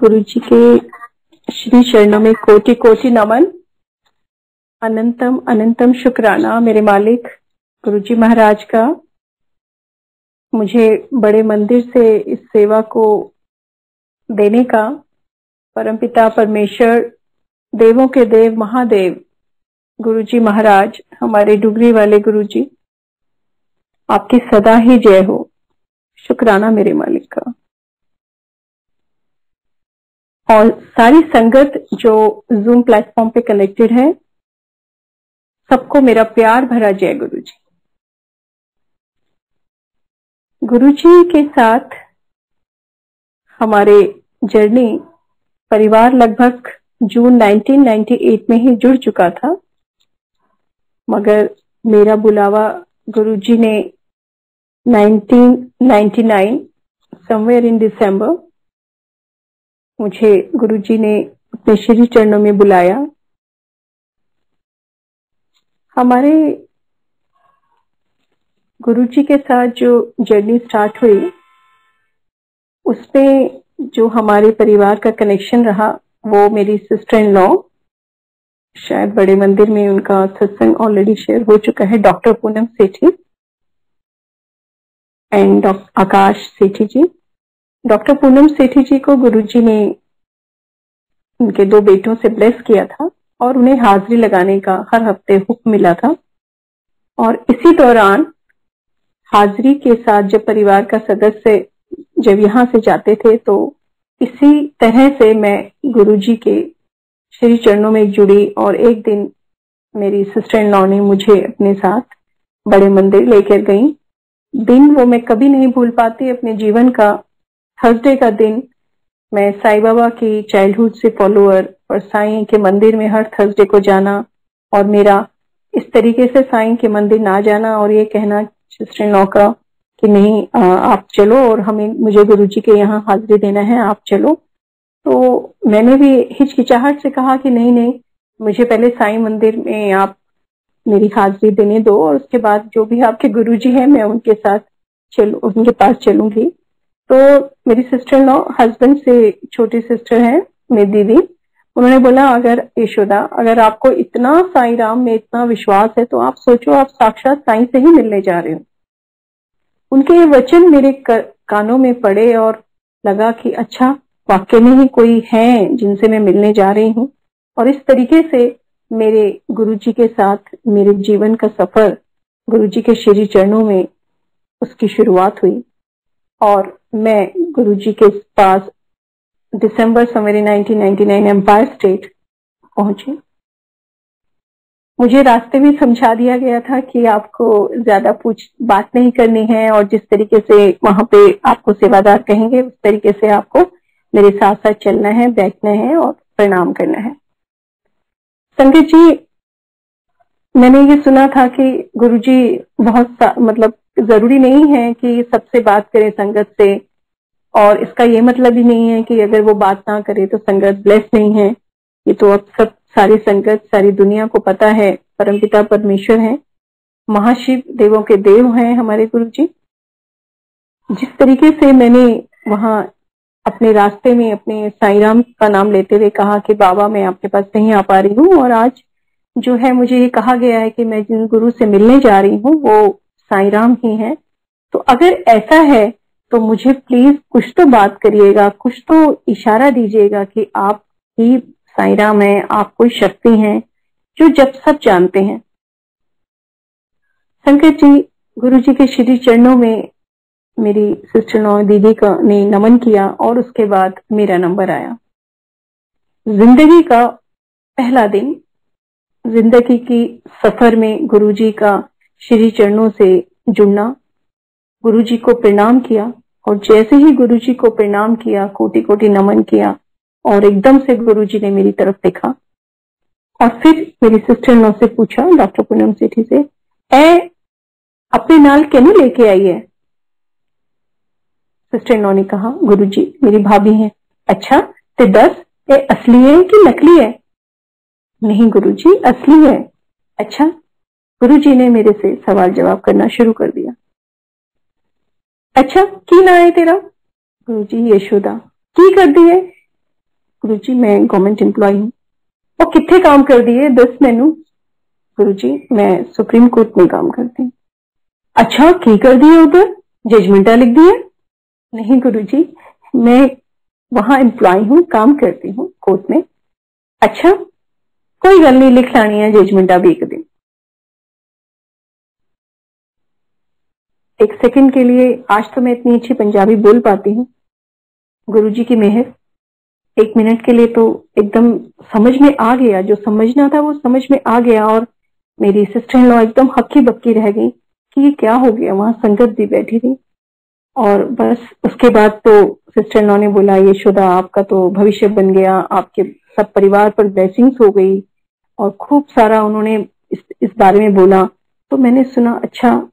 गुरु जी के श्री चरणों में कोटि कोटि नमन। अनंतम अनंतम शुक्राना मेरे मालिक गुरु जी महाराज का, मुझे बड़े मंदिर से इस सेवा को देने का। परमपिता परमेश्वर, देवों के देव महादेव गुरु जी महाराज, हमारे डुगरी वाले गुरु जी, आपकी सदा ही जय हो। शुक्राना मेरे मालिक का। और सारी संगत जो जूम प्लेटफॉर्म पे कनेक्टेड है, सबको मेरा प्यार भरा जय गुरु जी। गुरु जी के साथ हमारे जर्नी परिवार लगभग जून 1998 में ही जुड़ चुका था, मगर मेरा बुलावा गुरु जी ने 1999 समवेयर इन दिसंबर मुझे गुरु जी ने अपने श्री चरणों में बुलाया। हमारे गुरु जी के साथ जो जर्नी स्टार्ट हुई, उसमें जो हमारे परिवार का कनेक्शन रहा, वो मेरी सिस्टर इन लॉ, शायद बड़े मंदिर में उनका सत्संग ऑलरेडी शेयर हो चुका है, doctor Poonam Sethi and doctor Akash Sethi ji. Doctor Poonam Sethi ji को गुरु जी ने उनके 2 बेटों से ब्लेस किया था और उन्हें हाजिरी लगाने का हर हफ्ते हुक्म मिला था। और इसी दौरान हाजिरी के साथ जब परिवार का सदस्य जब यहाँ से जाते थे, तो इसी तरह से मैं गुरु जी के श्री चरणों में जुड़ी। और एक दिन मेरी सिस्टर इन लॉ ने मुझे अपने साथ बड़े मंदिर लेकर गई। दिन वो मैं कभी नहीं भूल पाती अपने जीवन का। थर्सडे का दिन, मैं साईं बाबा की चाइल्डहुड से फॉलोअर और साईं के मंदिर में हर थर्सडे को जाना, और मेरा इस तरीके से साईं के मंदिर ना जाना और ये कहना सिस्टर इन लॉ का कि नहीं आप चलो और मुझे गुरु जी के यहाँ हाजिरी देना है, आप चलो। तो मैंने भी हिचकिचाहट से कहा कि नहीं नहीं, मुझे पहले साईं मंदिर में आप मेरी हाजिरी देने दो, और उसके बाद जो भी आपके गुरु जी हैं मैं उनके साथ उनके पास चलूंगी। तो मेरी सिस्टर इन लॉ, हस्बैंड से छोटी सिस्टर है मेरी दीदी, उन्होंने बोला अगर यशोदा, अगर आपको इतना साईं राम में इतना विश्वास है तो आप सोचो आप साक्षात साईं से ही मिलने जा रहे हो। उनके ये वचन मेरे कानों में पड़े और लगा कि अच्छा, वाकई में ही कोई है जिनसे मैं मिलने जा रही हूँ। और इस तरीके से मेरे गुरु जी के साथ मेरे जीवन का सफर गुरु जी के श्री चरणों में उसकी शुरुआत हुई। और मैं गुरु जी के पास दिसंबर समवेयर 1999 एम्पायर स्टेट पहुंची। मुझे रास्ते में समझा दिया गया था कि आपको ज्यादा बात नहीं करनी है, और जिस तरीके से वहां पे आपको सेवादार कहेंगे उस तरीके से आपको मेरे साथ साथ चलना है, बैठना है और प्रणाम करना है। संगत जी, मैंने ये सुना था कि गुरुजी बहुत मतलब जरूरी नहीं है कि सबसे बात करें संगत से, और इसका ये मतलब ही नहीं है कि अगर वो बात ना करे तो संगत ब्लेस नहीं है। ये तो अब सब सारी संगत, सारी दुनिया को पता है, परमपिता परमेश्वर है, महाशिव, देवों के देव हैं हमारे गुरुजी। जिस तरीके से मैंने वहां अपने रास्ते में अपने साईं राम का नाम लेते हुए कहा कि बाबा मैं आपके पास नहीं आ पा रही हूँ, और आज जो है मुझे ये कहा गया है कि मैं जिन गुरु से मिलने जा रही हूँ वो साईं राम ही है, तो अगर ऐसा है तो मुझे प्लीज कुछ तो बात करिएगा, कुछ तो इशारा दीजिएगा कि आप ही साईं राम हैं, आप कोई शक्ति हैं जो जब सब जानते हैं। संकट जी, गुरु जी के श्री चरणों में मेरी सिस्टर नौ दीदी का ने नमन किया, और उसके बाद मेरा नंबर आया। जिंदगी का पहला दिन, जिंदगी की सफर में गुरु जी का श्री चरणों से जुड़ना, गुरु जी को प्रणाम किया, और जैसे ही गुरु जी को प्रणाम किया, कोटि कोटि नमन किया, और एकदम से गुरु जी ने मेरी तरफ देखा और फिर मेरी सिस्टर नौ से पूछा, डॉक्टर पूनम सेठी से, अपने नाल कहने लेके आई है? सिस्टर नौ ने कहा, गुरु जी मेरी भाभी है। अच्छा, ते दस, ये असली है कि नकली है? नहीं गुरु जी, असली है। अच्छा। गुरु जी ने मेरे से सवाल जवाब करना शुरू कर दिया। अच्छा, की ना है तेरा? गुरु जी, यशोदा। की कर दी है? गुरुजी मैं गवर्नमेंट एम्प्लॉय हूँ। और कितने काम कर दिए? 10 मैनू। गुरुजी मैं सुप्रीम कोर्ट में काम करती हूँ। अच्छा की कर दिए? उधर जजमेंटा लिख दिए? नहीं गुरुजी मैं वहां एम्प्लॉय हूँ, काम करती हूँ कोर्ट में। अच्छा कोई गल नहीं, लिख लानी है जजमेंटा भी एक दिन। एक सेकंड के लिए आज तो मैं इतनी अच्छी पंजाबी बोल पाती हूँ, गुरुजी की मेहर। 1 मिनट के लिए तो एकदम समझ में आ गया, जो समझना था वो समझ में आ गया। और मेरी सिस्टर इन लॉ एकदम हक्की बक्की रह गई कि ये क्या हो गया। वहां संगत भी बैठी थी और बस उसके बाद तो सिस्टर इन लॉ ने बोला, यशोदा आपका तो भविष्य बन गया, आपके सब परिवार पर ब्लेसिंग्स हो गई। और खूब सारा उन्होंने इस बारे में बोला। तो मैंने सुना, अच्छा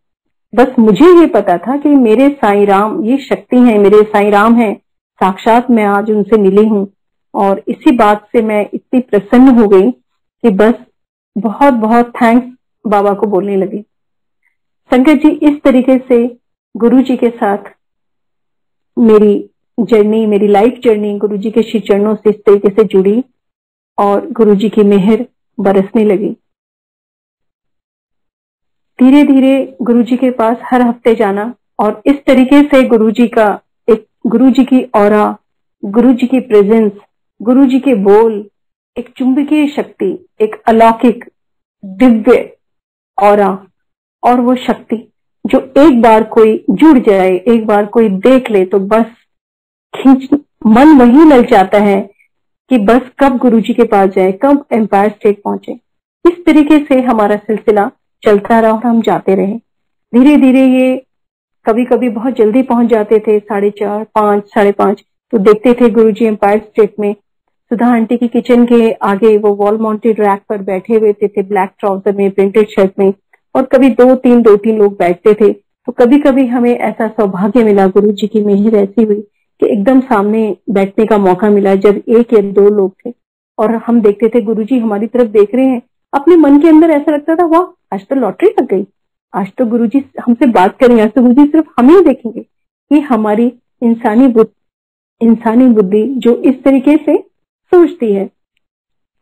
बस मुझे ये पता था कि मेरे साईं राम ये शक्ति है, मेरे साईं राम है साक्षात, मैं आज उनसे मिली हूँ। और इसी बात से मैं इतनी प्रसन्न हो गई कि बस बहुत बहुत थैंक्स बाबा को बोलने लगी। संगत जी इस तरीके से गुरु जी के साथ मेरी जर्नी, मेरी लाइफ जर्नी गुरु जी के श्री चरणों से इस तरीके से जुड़ी और गुरु जी की मेहर बरसने लगी। धीरे धीरे गुरु जी के पास हर हफ्ते जाना और इस तरीके से गुरु जी का एक, गुरु जी की ऑरा, गुरु जी की प्रेजेंस, गुरु जी के बोल, एक चुंबकीय शक्ति, एक अलौकिक दिव्य ऑरा और वो शक्ति जो एक बार कोई जुड़ जाए, एक बार कोई देख ले तो बस खींच, मन वही लग जाता है कि बस कब गुरुजी के पास जाए, कब एम्पायर स्टेट पहुंचे। इस तरीके से हमारा सिलसिला चलता रहा और हम जाते रहे। धीरे धीरे ये कभी कभी बहुत जल्दी पहुंच जाते थे, 4:30, 5, 5:30। तो देखते थे गुरुजी एम्पायर स्टेट में सुधा आंटी की किचन के आगे वो वॉल माउंटेड रैक पर बैठे हुए थे, ब्लैक ट्राउजर में, प्रिंटेड शर्ट में। और कभी 2-3 लोग बैठते थे। तो कभी कभी हमें ऐसा सौभाग्य मिला, गुरुजी की मेहर ऐसी हुई कि एकदम सामने बैठने का मौका मिला जब 1 या 2 लोग थे और हम देखते थे गुरुजी हमारी तरफ देख रहे हैं। अपने मन के अंदर ऐसा लगता था, वाह आज तो लॉटरी लग गई, आज तो गुरुजी हमसे बात करेंगे, आज तो गुरुजी सिर्फ हमें ही देखेंगे। ये हमारी इंसानी बुद्धि जो इस तरीके से सोचती है।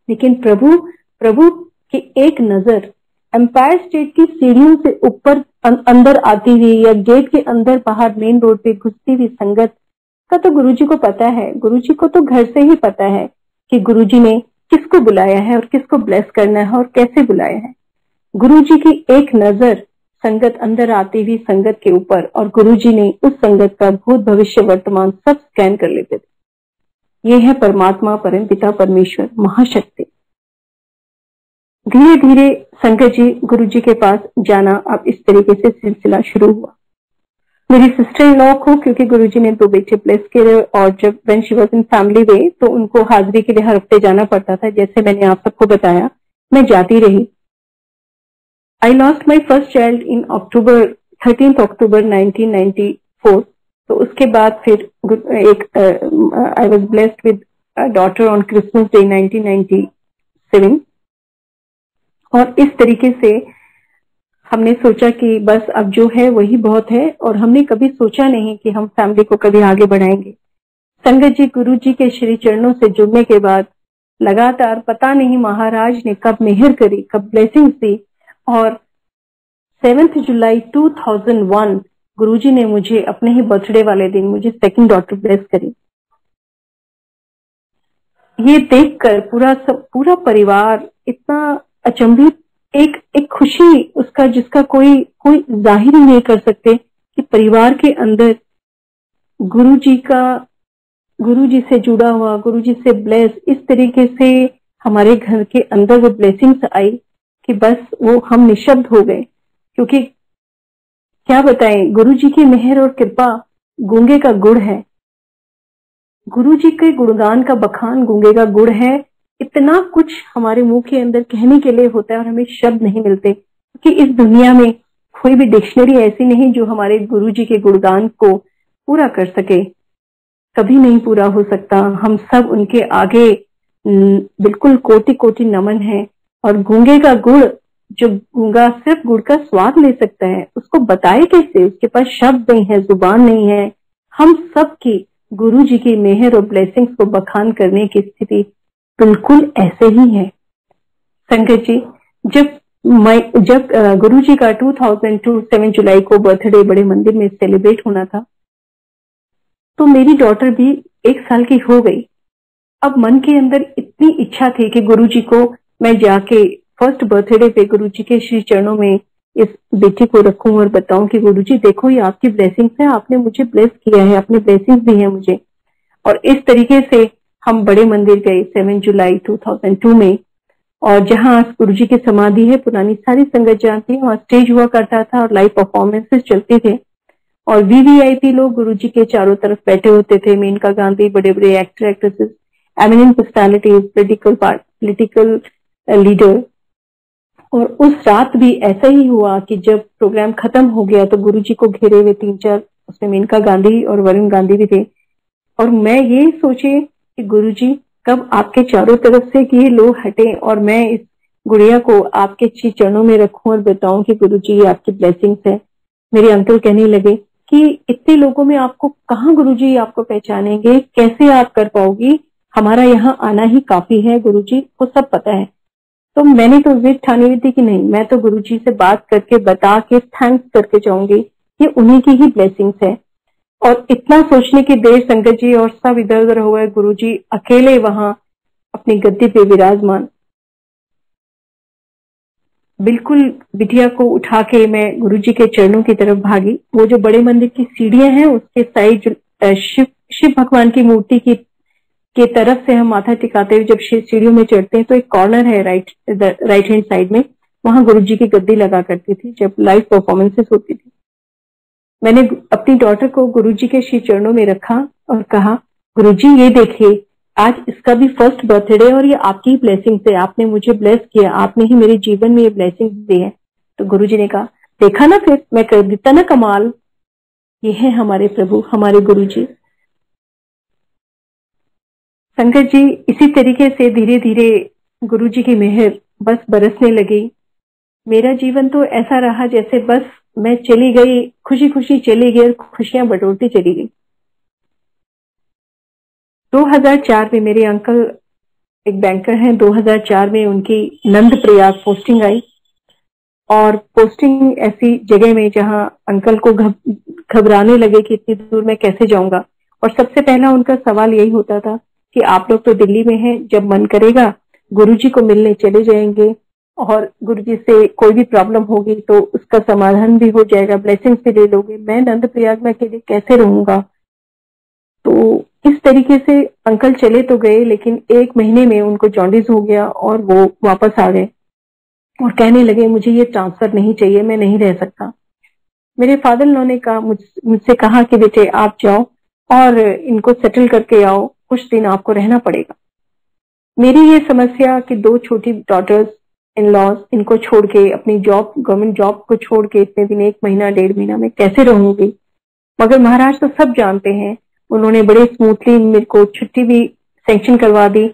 लेकिन प्रभु की एक नजर एम्पायर स्टेट की सीढ़ियों से ऊपर अंदर आती हुई या गेट के अंदर बाहर मेन रोड पे घुसती हुई संगत का तो गुरुजी को पता है। गुरुजी को तो घर से ही पता है कि गुरुजी ने किसको बुलाया है और किसको ब्लेस करना है और कैसे बुलाया है। गुरुजी की एक नजर संगत अंदर आती हुई संगत के ऊपर और गुरुजी ने उस संगत का भूत भविष्य वर्तमान सब स्कैन कर लेते थे। ये है परमात्मा, परमपिता परमेश्वर, महाशक्ति। धीरे धीरे संगत जी गुरुजी के पास जाना अब इस तरीके से सिलसिला शुरू हुआ। मेरी सिस्टर इन लॉ को क्योंकि गुरुजी ने 2 बेटे ब्लेस किए और जब when she was in family way तो उनको हाजिरी के लिए हर हफ्ते जाना पड़ता था। जैसे मैंने आप सबको बताया मैं जाती रही। I lost my first child in 13 अक्टूबर 1994। तो उसके बाद फिर एक I was blessed with daughter on Christmas day 1997। और इस तरीके से हमने सोचा कि बस अब जो है वही बहुत है और हमने कभी सोचा नहीं कि हम फैमिली को कभी आगे बढ़ाएंगे। संगत जी गुरु जी के श्री चरणों से जुड़ने के बाद लगातार पता नहीं महाराज ने कब मेहर करी, कब ब्लेसिंग्स दी। और 7 जुलाई 2001 गुरुजी ने मुझे अपने ही बर्थडे वाले दिन मुझे सेकंड डॉटर ब्लेस करी। ये देखकर पूरा परिवार इतना अचंभित, एक खुशी उसका जिसका कोई जाहिर ही नहीं कर सकते कि परिवार के अंदर गुरुजी से जुड़ा हुआ, गुरुजी से ब्लेस, इस तरीके से हमारे घर के अंदर वो ब्लेसिंग्स आई कि बस वो हम निशब्द हो गए। क्योंकि क्या बताएं, गुरुजी की मेहर और कृपा गूंगे का गुड़ है। गुरुजी के गुणगान का बखान गूंगे का गुड़ है। इतना कुछ हमारे मुंह के अंदर कहने के लिए होता है और हमें शब्द नहीं मिलते, क्योंकि इस दुनिया में कोई भी डिक्शनरी ऐसी नहीं जो हमारे गुरुजी के गुणगान को पूरा कर सके, कभी नहीं पूरा हो सकता। हम सब उनके आगे बिल्कुल कोटि कोटि नमन है। और गूंगे का गुड़, जो गूंगा सिर्फ गुड़ का स्वाद ले सकता है, उसको बताए कैसे, उसके पास शब्द नहीं है, जुबान नहीं है। हम सब की गुरु जी की मेहर और ब्लेसिंग्स को बखान करने की स्थिति बिल्कुल ऐसे ही है। संगत जी, जब गुरु जी का 2002 7 जुलाई को बर्थडे बड़े मंदिर में सेलिब्रेट होना था, तो मेरी डॉटर भी 1 साल की हो गई। अब मन के अंदर इतनी इच्छा थी कि गुरु जी को मैं जाके फर्स्ट बर्थडे पे गुरु जी के श्री चरणों में इस बेटी को रखूं और बताऊं कि गुरु जी देखो, ये आपकी ब्लेसिंग्स है, आपने मुझे ब्लेस किया है, अपने ब्लेसिंग्स दी है मुझे। और इस तरीके से हम बड़े मंदिर गए 7 जुलाई 2002 में, और जहां गुरु जी की समाधि है, पुरानी सारी संगत जानती है, वहां स्टेज हुआ करता था और लाइव परफॉर्मेंसेस चलते थे और वीवीआईपी लोग गुरु जी के चारों तरफ बैठे होते थे। मेनका गांधी, बड़े बड़े actor actresses, eminent personalities, political leader. और उस रात भी ऐसा ही हुआ कि जब प्रोग्राम खत्म हो गया तो गुरु जी को घेरे हुए 3-4, उसमें मेनका गांधी और वरुण गांधी भी थे। और मैं ये सोचे कि गुरु जी कब आपके चारों तरफ से कि ये लोग हटे और मैं इस गुड़िया को आपके चरणों में रखूं और बताऊं कि गुरु जी ये आपकी ब्लेसिंग्स है। मेरे अंकल कहने लगे कि इतने लोगों में आपको कहाँ गुरु जी आपको पहचानेंगे, कैसे आप कर पाओगी, हमारा यहाँ आना ही काफी है, गुरु जी को सब पता है। तो मैंने तो जिद ठानी हुई थी कि नहीं, मैं तो गुरु जी से बात करके बता के थैंक्स करके जाऊंगी, ये उन्हीं की ही ब्लेसिंग्स है। और इतना सोचने की देर संगत जी और सब इधर उधर हुआ है, गुरु जी अकेले वहां अपनी गद्दी पे विराजमान। बिल्कुल बिटिया को उठा के मैं गुरु जी के चरणों की तरफ भागी। वो जो बड़े मंदिर की सीढ़ियां हैं उसके साइड शिव भगवान की मूर्ति की के तरफ से हम माथा टिकाते हुए जब सीढ़ियों में चढ़ते हैं तो एक कॉर्नर है राइट हैंड साइड में, वहां गुरु जी की गद्दी लगा करती थी जब लाइव परफॉर्मेंसेस होती थी। मैंने अपनी डॉटर को गुरु जी के श्री चरणों में रखा और कहा, गुरु जी ये देखिए, आज इसका भी फर्स्ट बर्थडे और ये आपकी ही ब्लेसिंग से, आपने मुझे ब्लेस किया, आपने ही मेरे जीवन में ये ब्लेसिंग दी है। तो गुरु जी ने कहा, देखा ना, फिर मैं कर देता ना कमाल। ये है हमारे प्रभु, हमारे गुरु जी। संगत जी, इसी तरीके से धीरे धीरे गुरु जी की मेहर बस बरसने लगी। मेरा जीवन तो ऐसा रहा जैसे बस मैं चली गई, खुशी खुशी चली गई और खुशियां बटोरती चली गई। 2004 में मेरे अंकल एक बैंकर हैं, 2004 में उनकी नंद प्रयाग पोस्टिंग आई और पोस्टिंग ऐसी जगह में जहां अंकल को घबराने लगे कि इतनी दूर मैं कैसे जाऊंगा। और सबसे पहला उनका सवाल यही होता था कि आप लोग तो दिल्ली में हैं, जब मन करेगा गुरुजी को मिलने चले जाएंगे और गुरुजी से कोई भी प्रॉब्लम होगी तो उसका समाधान भी हो जाएगा, ब्लेसिंग्स भी ले लोगे। मैं नंद प्रयाग में अकेले कैसे रहूंगा। तो इस तरीके से अंकल चले तो गए, लेकिन 1 महीने में उनको जॉन्डिस हो गया और वो वापस आ गए और कहने लगे मुझे ये ट्रांसफर नहीं चाहिए, मैं नहीं रह सकता। मेरे फादर इन लॉ ने कहा, मुझसे कहा कि बेटे आप जाओ और इनको सेटल करके आओ, कुछ दिन आपको रहना पड़ेगा। मेरी ये समस्या कि 2 छोटी डॉटर्स इन लॉज, इनको छोड़ के अपनी जॉब, गवर्नमेंट जॉब को छोड़ के इतने दिन, 1 महीना 1.5 महीना में कैसे रहूंगी। मगर महाराज तो सब जानते हैं, उन्होंने बड़े स्मूथली मेरे को छुट्टी भी सैंक्शन करवा दी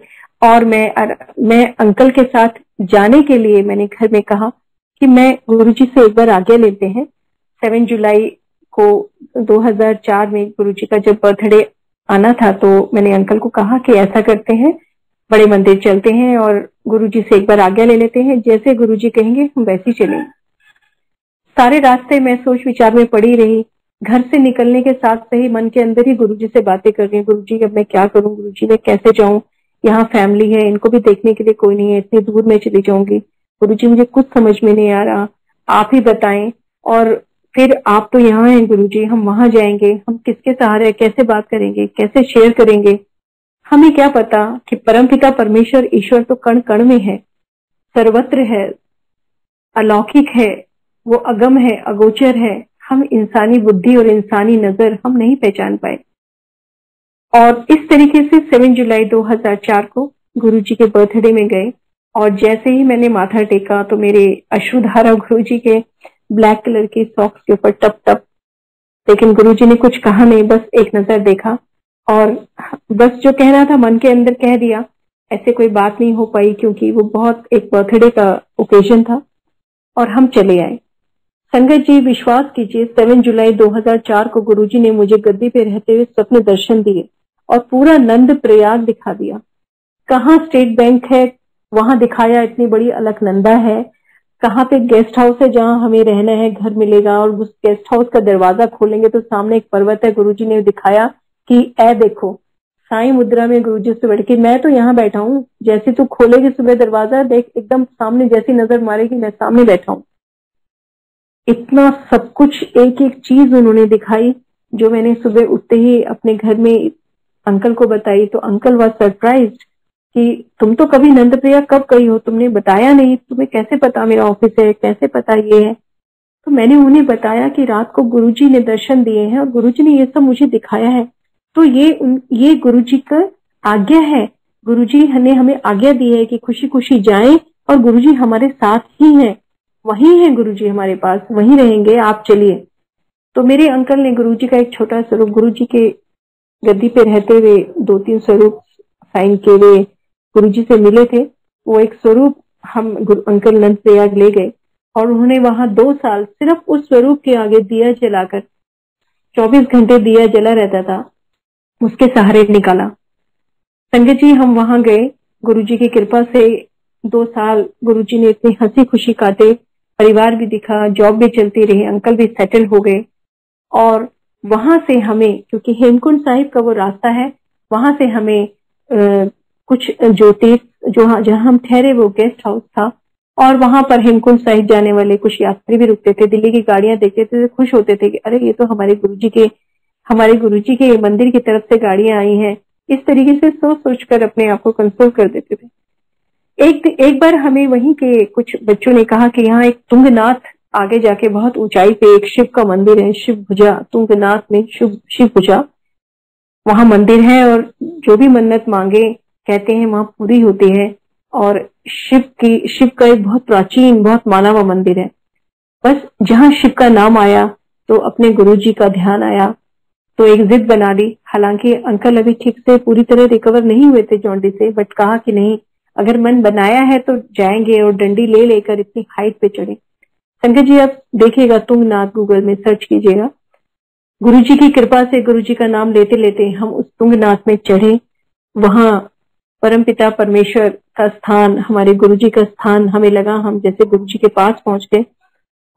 और मैं अंकल के साथ जाने के लिए मैंने घर में कहा कि मैं गुरुजी से एक बार आज्ञा लेते हैं। 7 जुलाई को 2004 में गुरुजी का जब बर्थडे आना था तो मैंने अंकल को कहा कि ऐसा करते हैं, बड़े मंदिर चलते हैं और गुरुजी से एक बार आज्ञा ले लेते हैं, जैसे गुरुजी कहेंगे हम वैसे ही चलेंगे। सारे रास्ते मैं सोच विचार में पड़ी रही। घर से निकलने के साथ से ही मन के अंदर ही गुरुजी से बातें कर रही हूँ, गुरुजी अब मैं क्या करूं, गुरुजी मैं कैसे जाऊं, यहाँ फैमिली है, इनको भी देखने के लिए कोई नहीं है, इतनी दूर में चली जाऊंगी, गुरुजी मुझे कुछ समझ में नहीं आ रहा, आप ही बताएं। और फिर आप तो यहाँ हैं गुरुजी, हम वहां जाएंगे, हम किसके सहारे, कैसे बात करेंगे, कैसे शेयर करेंगे। हमें क्या पता कि परमपिता परमेश्वर ईश्वर तो कण कण में है, सर्वत्र है, अलौकिक है, वो अगम है, अगोचर है। हम इंसानी बुद्धि और इंसानी नजर हम नहीं पहचान पाए। और इस तरीके से 7 जुलाई 2004 को गुरुजी के बर्थडे में गए और जैसे ही मैंने माथा टेका तो मेरे अश्रुधारा गुरुजी के ब्लैक कलर की सॉक्स के ऊपर टप टप। लेकिन गुरुजी ने कुछ कहा नहीं, बस एक नजर देखा और बस जो कहना था मन के अंदर कह दिया। ऐसे कोई बात नहीं हो पाई क्योंकि वो बहुत एक बर्थडे का ओकेजन था और हम चले आए। संगत जी विश्वास कीजिए 7 जुलाई 2004 को गुरुजी ने मुझे गद्दी पे रहते हुए स्वप्न दर्शन दिए और पूरा नंद प्रयाग दिखा दिया। कहाँ स्टेट बैंक है वहां दिखाया, इतनी बड़ी अलकनंदा है। कहाँ पे गेस्ट हाउस है जहां हमें रहना है, घर मिलेगा, और उस गेस्ट हाउस का दरवाजा खोलेंगे तो सामने एक पर्वत है। गुरुजी ने दिखाया कि ए देखो, साई मुद्रा में गुरुजी से बैठ के, मैं तो यहाँ बैठा हूँ, जैसे तू खोलेगी सुबह दरवाजा देख एकदम सामने, जैसी नजर मारेगी मैं सामने बैठा हूँ। इतना सब कुछ एक एक चीज उन्होंने दिखाई, जो मैंने सुबह उठते ही अपने घर में अंकल को बताई तो अंकल वाज सरप्राइज्ड कि तुम तो कभी नंदप्रिया कब गई हो, तुमने बताया नहीं, तुम्हें कैसे पता मेरा ऑफिस है, कैसे पता ये है। तो मैंने उन्हें बताया कि रात को गुरुजी ने दर्शन दिए हैं और गुरुजी ने ये सब मुझे दिखाया है। तो ये गुरुजी का आज्ञा है, गुरुजी ने हमें आज्ञा दी है कि खुशी खुशी जाएं, और गुरुजी हमारे साथ ही हैं, वही है गुरुजी हमारे पास, वहीं रहेंगे, आप चलिए। तो मेरे अंकल ने गुरुजी का एक छोटा स्वरूप, गुरुजी के गद्दी पे रहते हुए 2-3 स्वरूप साइन किए हुए गुरुजी से मिले थे, वो एक स्वरूप हम अंकल नंद प्रयाग ले गए और उन्होंने वहां 2 साल सिर्फ उस स्वरूप के आगे दिया जलाकर, 24 घंटे दिया जला रहता था, उसके सहारे निकाला। संगत जी हम वहां गए, गुरुजी की कृपा से 2 साल गुरुजी ने इतनी हंसी खुशी काटे, परिवार भी दिखा, जॉब भी चलती रही, अंकल भी सेटल हो गए। और वहां से हमें, क्योंकि हेमकुंड साहिब का वो रास्ता है, वहां से हमें कुछ जो जहां हम ठहरे वो गेस्ट हाउस था, और वहां पर हेमकुंड साहिब जाने वाले कुछ यात्री भी रुकते थे, दिल्ली की गाड़ियां देखते थे तो खुश होते थे कि अरे ये तो हमारे गुरुजी के मंदिर की तरफ से गाड़ियां आई हैं। इस तरीके से सोच सोचकर अपने आप को कंसोल कर देते थे। एक बार हमें वहीं के कुछ बच्चों ने कहा कि यहाँ एक तुंगनाथ आगे जाके बहुत ऊंचाई पे एक शिव का मंदिर है, शिव भुजा, तुंगनाथ में शिव भुजा वहां मंदिर है, और जो भी मन्नत मांगे कहते हैं वहां पूरी होती है, और शिव का एक बहुत प्राचीन, बहुत माना हुआ मंदिर है। बस जहां शिव का नाम आया तो अपने गुरुजी का ध्यान आया, तो एक जिद बना ली। हालांकि अंकल अभी ठीक से पूरी तरह रिकवर नहीं हुए थे जॉन्डिस से, बट कहा कि नहीं, अगर मन बनाया है तो जाएंगे, और डंडी ले लेकर इतनी हाइट पे चढ़े। संगत जी आप देखिएगा, तुंगनाथ गूगल में सर्च कीजिएगा, गुरुजी की कृपा से गुरुजी का नाम लेते लेते हम उस तुंगनाथ में चढ़े। वहां परमपिता परमेश्वर का स्थान, हमारे गुरुजी का स्थान हमें लगा, हम जैसे गुरुजी के पास पहुंच गए।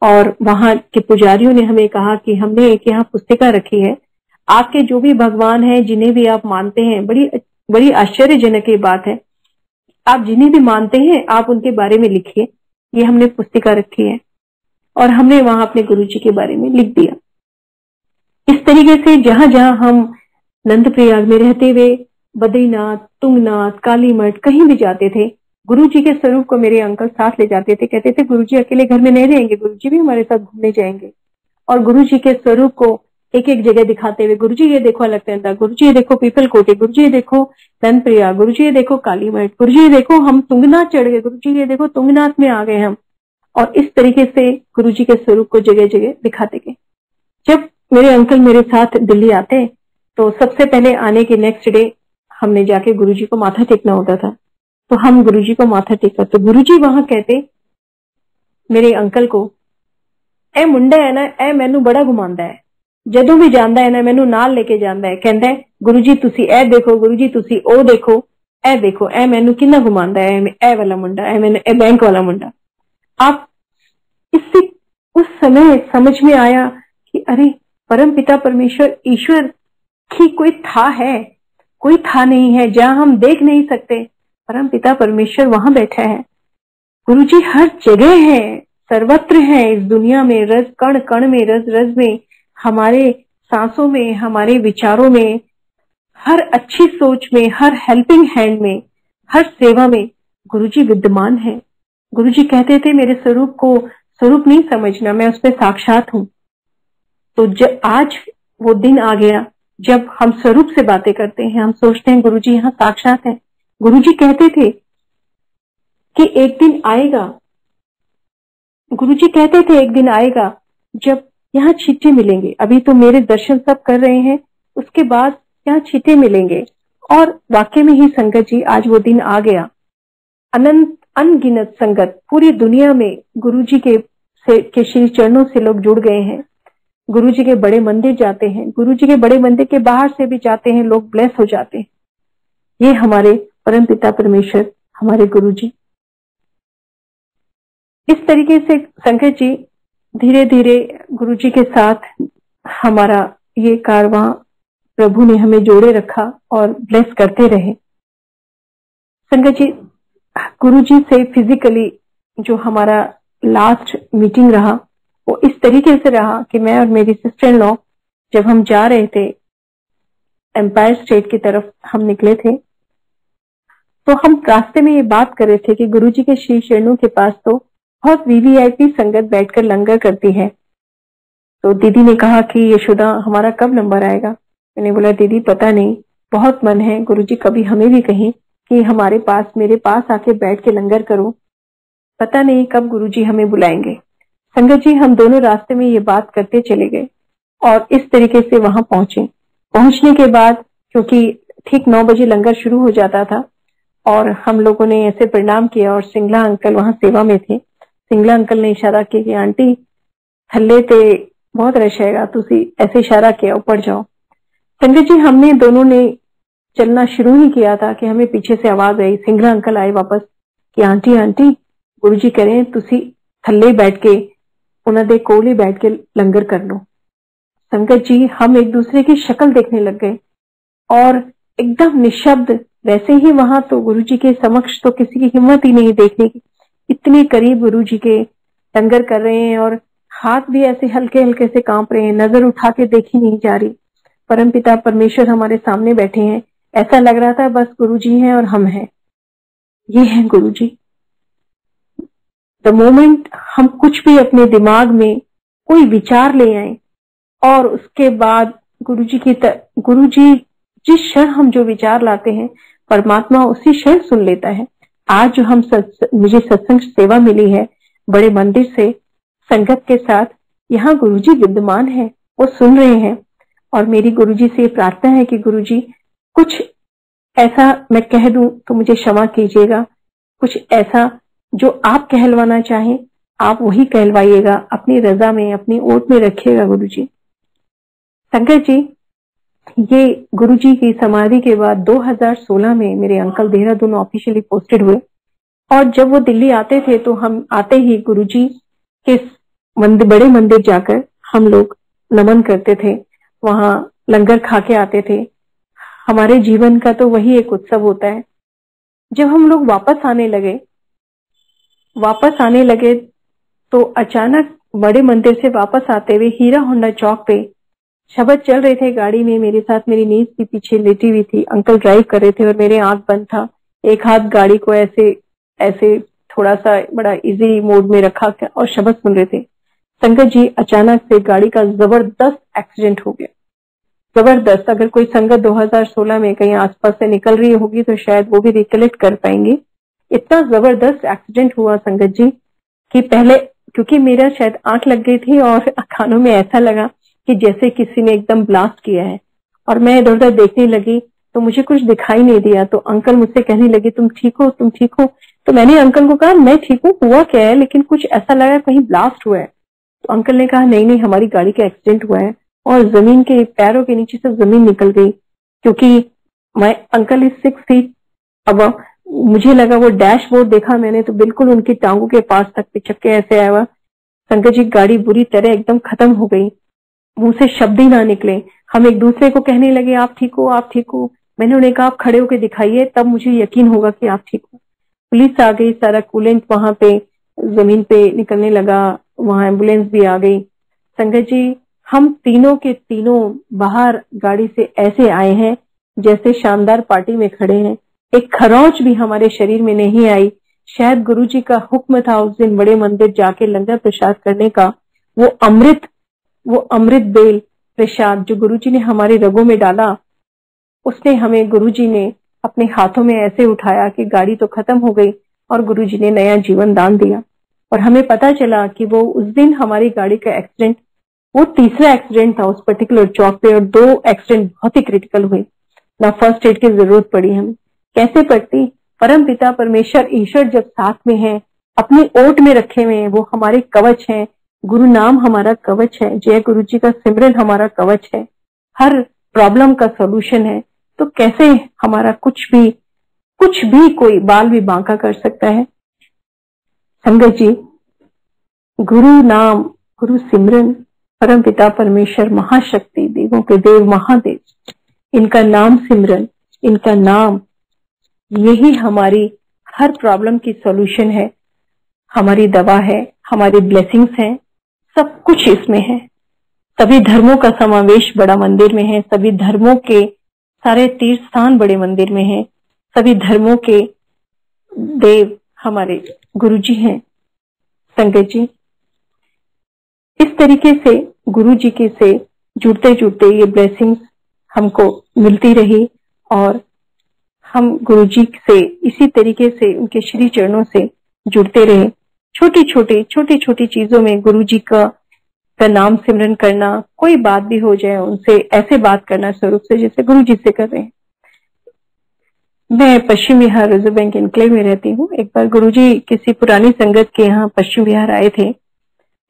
और वहां के पुजारियों ने हमें कहा कि हमने एक यहाँ पुस्तिका रखी है, आपके जो भी भगवान हैं, जिन्हें भी आप मानते हैं, बड़ी आश्चर्यजनक ये बात है, आप जिन्हें भी मानते हैं आप उनके बारे में लिखिए। ये हमने पुस्तिका रखी है और हमने वहां अपने गुरुजी के बारे में लिख दिया। इस तरीके से जहां जहां हम नंद प्रयाग में रहते हुए बद्रीनाथ, तुंगनाथ, कालीमठ कहीं भी जाते थे, गुरुजी के स्वरूप को मेरे अंकल साथ ले जाते थे। कहते थे गुरुजी अकेले घर में नहीं रहेंगे, गुरुजी भी हमारे साथ घूमने जाएंगे। और गुरुजी के स्वरूप को एक एक जगह दिखाते हुए, गुरुजी ये देखो अलकनंदा, गुरुजी ये देखो पीपल कोटी, गुरुजी ये देखो नंद प्रयाग, गुरुजी ये देखो कालीमठ, गुरुजी ये देखो हम तुंगनाथ चढ़ गए, गुरुजी ये देखो तुंगनाथ में आ गए हम। और इस तरीके से गुरुजी के स्वरूप को जगह जगह दिखाते गए। जब मेरे अंकल मेरे साथ दिल्ली आते तो सबसे पहले आने के नेक्स्ट डे हमने जाके गुरुजी को माथा टेकना होता था, तो हम गुरुजी को माथा टेका तो गुरुजी वहां कहते मेरे अंकल को, ए मुंडा है ना, ए मैनू बड़ा घुमांदा है, जदों भी जांदा है ना मैनू नाल लेके जांदा है, कहंदा है गुरुजी तुसी ए देखो, गुरुजी तुसी ओ देखो, ए देखो ए मैनू किन्ना घुमांदा है, ए वाला मुंडा, ए मैंने ए बैंक वाला मुंडा। आप इससे उस समय समझ में आया कि अरे परम पिता परमेश्वर ईश्वर की कोई था नहीं है, जहां हम देख नहीं सकते, परम पिता परमेश्वर वहां बैठा है। गुरुजी हर जगह है, सर्वत्र है इस दुनिया में, रस कण कण में, रस रस में, हमारे सांसों में, हमारे विचारों में, हर अच्छी सोच में, हर हेल्पिंग हैंड में, हर सेवा में गुरुजी विद्यमान है। गुरुजी कहते थे मेरे स्वरूप को स्वरूप नहीं समझना, मैं उसमें साक्षात हूं। तो जब आज वो दिन आ गया जब हम स्वरूप से बातें करते हैं, हम सोचते हैं गुरुजी यहाँ साक्षात है। गुरुजी कहते थे कि एक दिन आएगा, गुरुजी कहते थे एक दिन आएगा जब यहाँ छींटे मिलेंगे, अभी तो मेरे दर्शन सब कर रहे हैं, उसके बाद यहाँ छींटे मिलेंगे। और वाकई में ही संगत जी आज वो दिन आ गया। अनंत अनगिनत संगत पूरी दुनिया में गुरुजी के के श्री चरणों से लोग जुड़ गए हैं। गुरु जी के बड़े मंदिर जाते हैं, गुरु जी के बड़े मंदिर के बाहर से भी जाते हैं, लोग ब्लेस हो जाते हैं। ये हमारे परम पिता परमेश्वर, हमारे गुरु जी। इस तरीके से संगत जी धीरे धीरे गुरु जी के साथ हमारा ये कारवां प्रभु ने हमें जोड़े रखा और ब्लेस करते रहे। संगत जी, गुरु जी से फिजिकली जो हमारा लास्ट मीटिंग रहा वो इस तरीके से रहा कि मैं और मेरी सिस्टर इन लॉ जब हम जा रहे थे एम्पायर स्टेट की तरफ हम निकले थे, तो हम रास्ते में ये बात कर रहे थे कि गुरु जी के श्री चरणों के पास तो बहुत वीवीआईपी संगत बैठकर लंगर करती है। तो दीदी ने कहा कि यशोदा हमारा कब नंबर आएगा। मैंने बोला दीदी पता नहीं, बहुत मन है, गुरु जी कभी हमें भी कहें कि हमारे पास मेरे पास आके बैठ के लंगर करो, पता नहीं कब गुरु जी हमें बुलाएंगे। संगत जी, हम दोनों रास्ते में ये बात करते चले गए और इस तरीके से वहां पहुंचे। पहुंचने के बाद क्योंकि ठीक 9 बजे लंगर शुरू हो जाता था और हम लोगों ने ऐसे प्रणाम किया और सिंगला अंकल वहां सेवा में थे। सिंगला अंकल ने इशारा किया कि आंटी थल्ले ते बहुत रश हैगा, तुसी ऐसे इशारा किया ऊपर जाओ। संगत जी, हमने दोनों ने चलना शुरू ही किया था कि हमें पीछे से आवाज आई, सिंगला अंकल आए वापस कि आंटी आंटी गुरु जी कह रहे हैं तुसी थल्ले बैठ के उन्हों दे कोल ही बैठ के लंगर कर लो। संगत जी, हम एक दूसरे की शक्ल देखने लग गए और एकदम निशब्द। वैसे ही वहां तो गुरु जी के समक्ष तो किसी की हिम्मत ही नहीं देखने की, इतने करीब गुरु जी के लंगर कर रहे हैं और हाथ भी ऐसे हल्के हल्के से कांप रहे हैं, नजर उठा के देखी नहीं जा रही। परम पिता परमेश्वर हमारे सामने बैठे हैं, ऐसा लग रहा था बस गुरु जी हैं और हम हैं, ये हैं गुरु जी। द मोमेंट हम कुछ भी अपने दिमाग में कोई विचार ले आए और उसके बाद गुरु जी जिस क्षण हम जो विचार लाते हैं परमात्मा उसी क्षण सुन लेता है। आज जो हम मुझे सत्संग सेवा मिली है बड़े मंदिर से संगत के साथ, यहाँ गुरु जी विद्यमान है, वो सुन रहे हैं और मेरी गुरु जी से प्रार्थना है कि गुरु जी कुछ ऐसा मैं कह दूं तो मुझे क्षमा कीजिएगा, कुछ ऐसा जो आप कहलवाना चाहें आप वही कहलवाइएगा, अपनी रजा में अपनी ओट में रखिएगा गुरु जी। संगत जी, ये गुरु जी की समाधि के बाद 2016 में मेरे अंकल देहरादून ऑफिशियली पोस्टेड हुए और जब वो दिल्ली आते थे तो हम आते ही गुरु जी के बड़े मंदिर जाकर हम लोग नमन करते थे, वहां लंगर खा के आते थे। हमारे जीवन का तो वही एक उत्सव होता है। जब हम लोग वापस आने लगे तो अचानक बड़े मंदिर से वापस आते हुए हीरा होंडा चौक पे शब्द चल रहे थे गाड़ी में, मेरे साथ मेरी नीज भी पीछे लेटी हुई थी, अंकल ड्राइव कर रहे थे और मेरे आंख बंद था, एक हाथ गाड़ी को ऐसे थोड़ा सा बड़ा इजी मोड में रखा और शब्द सुन रहे थे। संगत जी, अचानक से गाड़ी का जबरदस्त एक्सीडेंट हो गया, जबरदस्त। अगर कोई संगत 2016 में कहीं आसपास से निकल रही होगी तो शायद वो भी रिकलेक्ट कर पाएंगे। इतना जबरदस्त एक्सीडेंट हुआ संगत जी कि पहले क्योंकि मेरा शायद आंख लग गई थी और कानों में ऐसा लगा कि जैसे किसी ने एकदम ब्लास्ट किया है और मैं इधर उधर देखने लगी तो मुझे कुछ दिखाई नहीं दिया। तो अंकल मुझसे कहने लगे तुम ठीक हो, तुम ठीक हो? तो मैंने अंकल को कहा मैं ठीक हूँ, हुआ क्या है, लेकिन कुछ ऐसा लगा कहीं ब्लास्ट हुआ है। तो अंकल ने कहा नहीं नहीं, हमारी गाड़ी का एक्सीडेंट हुआ है और जमीन के पैरों के नीचे से जमीन निकल गई, क्योंकि मैं अंकल इज 6 फीट अब मुझे लगा वो डैशबोर्ड देखा मैंने तो बिल्कुल उनकी टांगों के पास तक पिचक के ऐसे आया हुआ। संगत जी, गाड़ी बुरी तरह एकदम खत्म हो गई, मुंह से शब्द ही ना निकले। हम एक दूसरे को कहने लगे आप ठीक हो, आप ठीक हो? मैंने उन्हें कहा आप खड़े होकर दिखाइए, तब मुझे यकीन होगा कि आप ठीक हो। पुलिस आ गई, सारा कूलेंट वहां पे जमीन पे निकलने लगा, वहां एम्बुलेंस भी आ गई। संगत जी, हम तीनों के तीनों बाहर गाड़ी से ऐसे आए हैं जैसे शानदार पार्टी में खड़े हैं, एक खरोंच भी हमारे शरीर में नहीं आई। शायद गुरुजी का हुक्म था उस दिन बड़े मंदिर जाके लंगर प्रसाद करने का। वो अमृत बेल प्रसाद जो गुरुजी ने हमारे रगों में डाला, उसने हमें गुरुजी ने अपने हाथों में ऐसे उठाया कि गाड़ी तो खत्म हो गई और गुरुजी ने नया जीवन दान दिया। और हमें पता चला कि वो उस दिन हमारी गाड़ी का एक्सीडेंट वो तीसरा एक्सीडेंट था उस पर्टिकुलर चौक पे, और 2 एक्सीडेंट बहुत ही क्रिटिकल हुए, ना फर्स्ट एड की जरूरत पड़ी। हम कैसे पड़ती? परम पिता परमेश्वर ईश्वर जब साथ में है अपनी ओट में रखे हुए हैं, वो हमारे कवच हैं। गुरु नाम हमारा कवच है, जय गुरु जी का सिमरन हमारा कवच है, हर प्रॉब्लम का सॉल्यूशन है। तो कैसे हमारा कुछ भी कोई बाल भी बांका कर सकता है। संगत जी, गुरु नाम, गुरु सिमरन, परम पिता परमेश्वर महाशक्ति, देवों के देव महादेव, इनका नाम सिमरन, इनका नाम, यही हमारी हर प्रॉब्लम की सॉल्यूशन है, हमारी दवा है, हमारी ब्लेसिंग्स हैं, सब कुछ इसमें है। सभी धर्मों का समावेश बड़ा मंदिर में है, सभी धर्मों के सारे तीर्थ स्थान बड़े मंदिर में है, सभी धर्मों के देव हमारे गुरुजी हैं। संगत जी, इस तरीके से गुरु जी के से जुड़ते जुड़ते ये ब्लेसिंग्स हमको मिलती रही और हम गुरु जी से इसी तरीके से उनके श्री चरणों से जुड़ते रहे। छोटी छोटी चीजों में गुरु जी का नाम सिमरन करना, कोई बात भी हो जाए उनसे ऐसे बात करना स्वरूप से जैसे गुरु जी से कर रहे हैं। मैं पश्चिम बिहार रिजर्व बैंक एनक्लेव में रहती हूँ। एक बार गुरु जी किसी पुरानी संगत के यहाँ पश्चिम बिहार आए थे,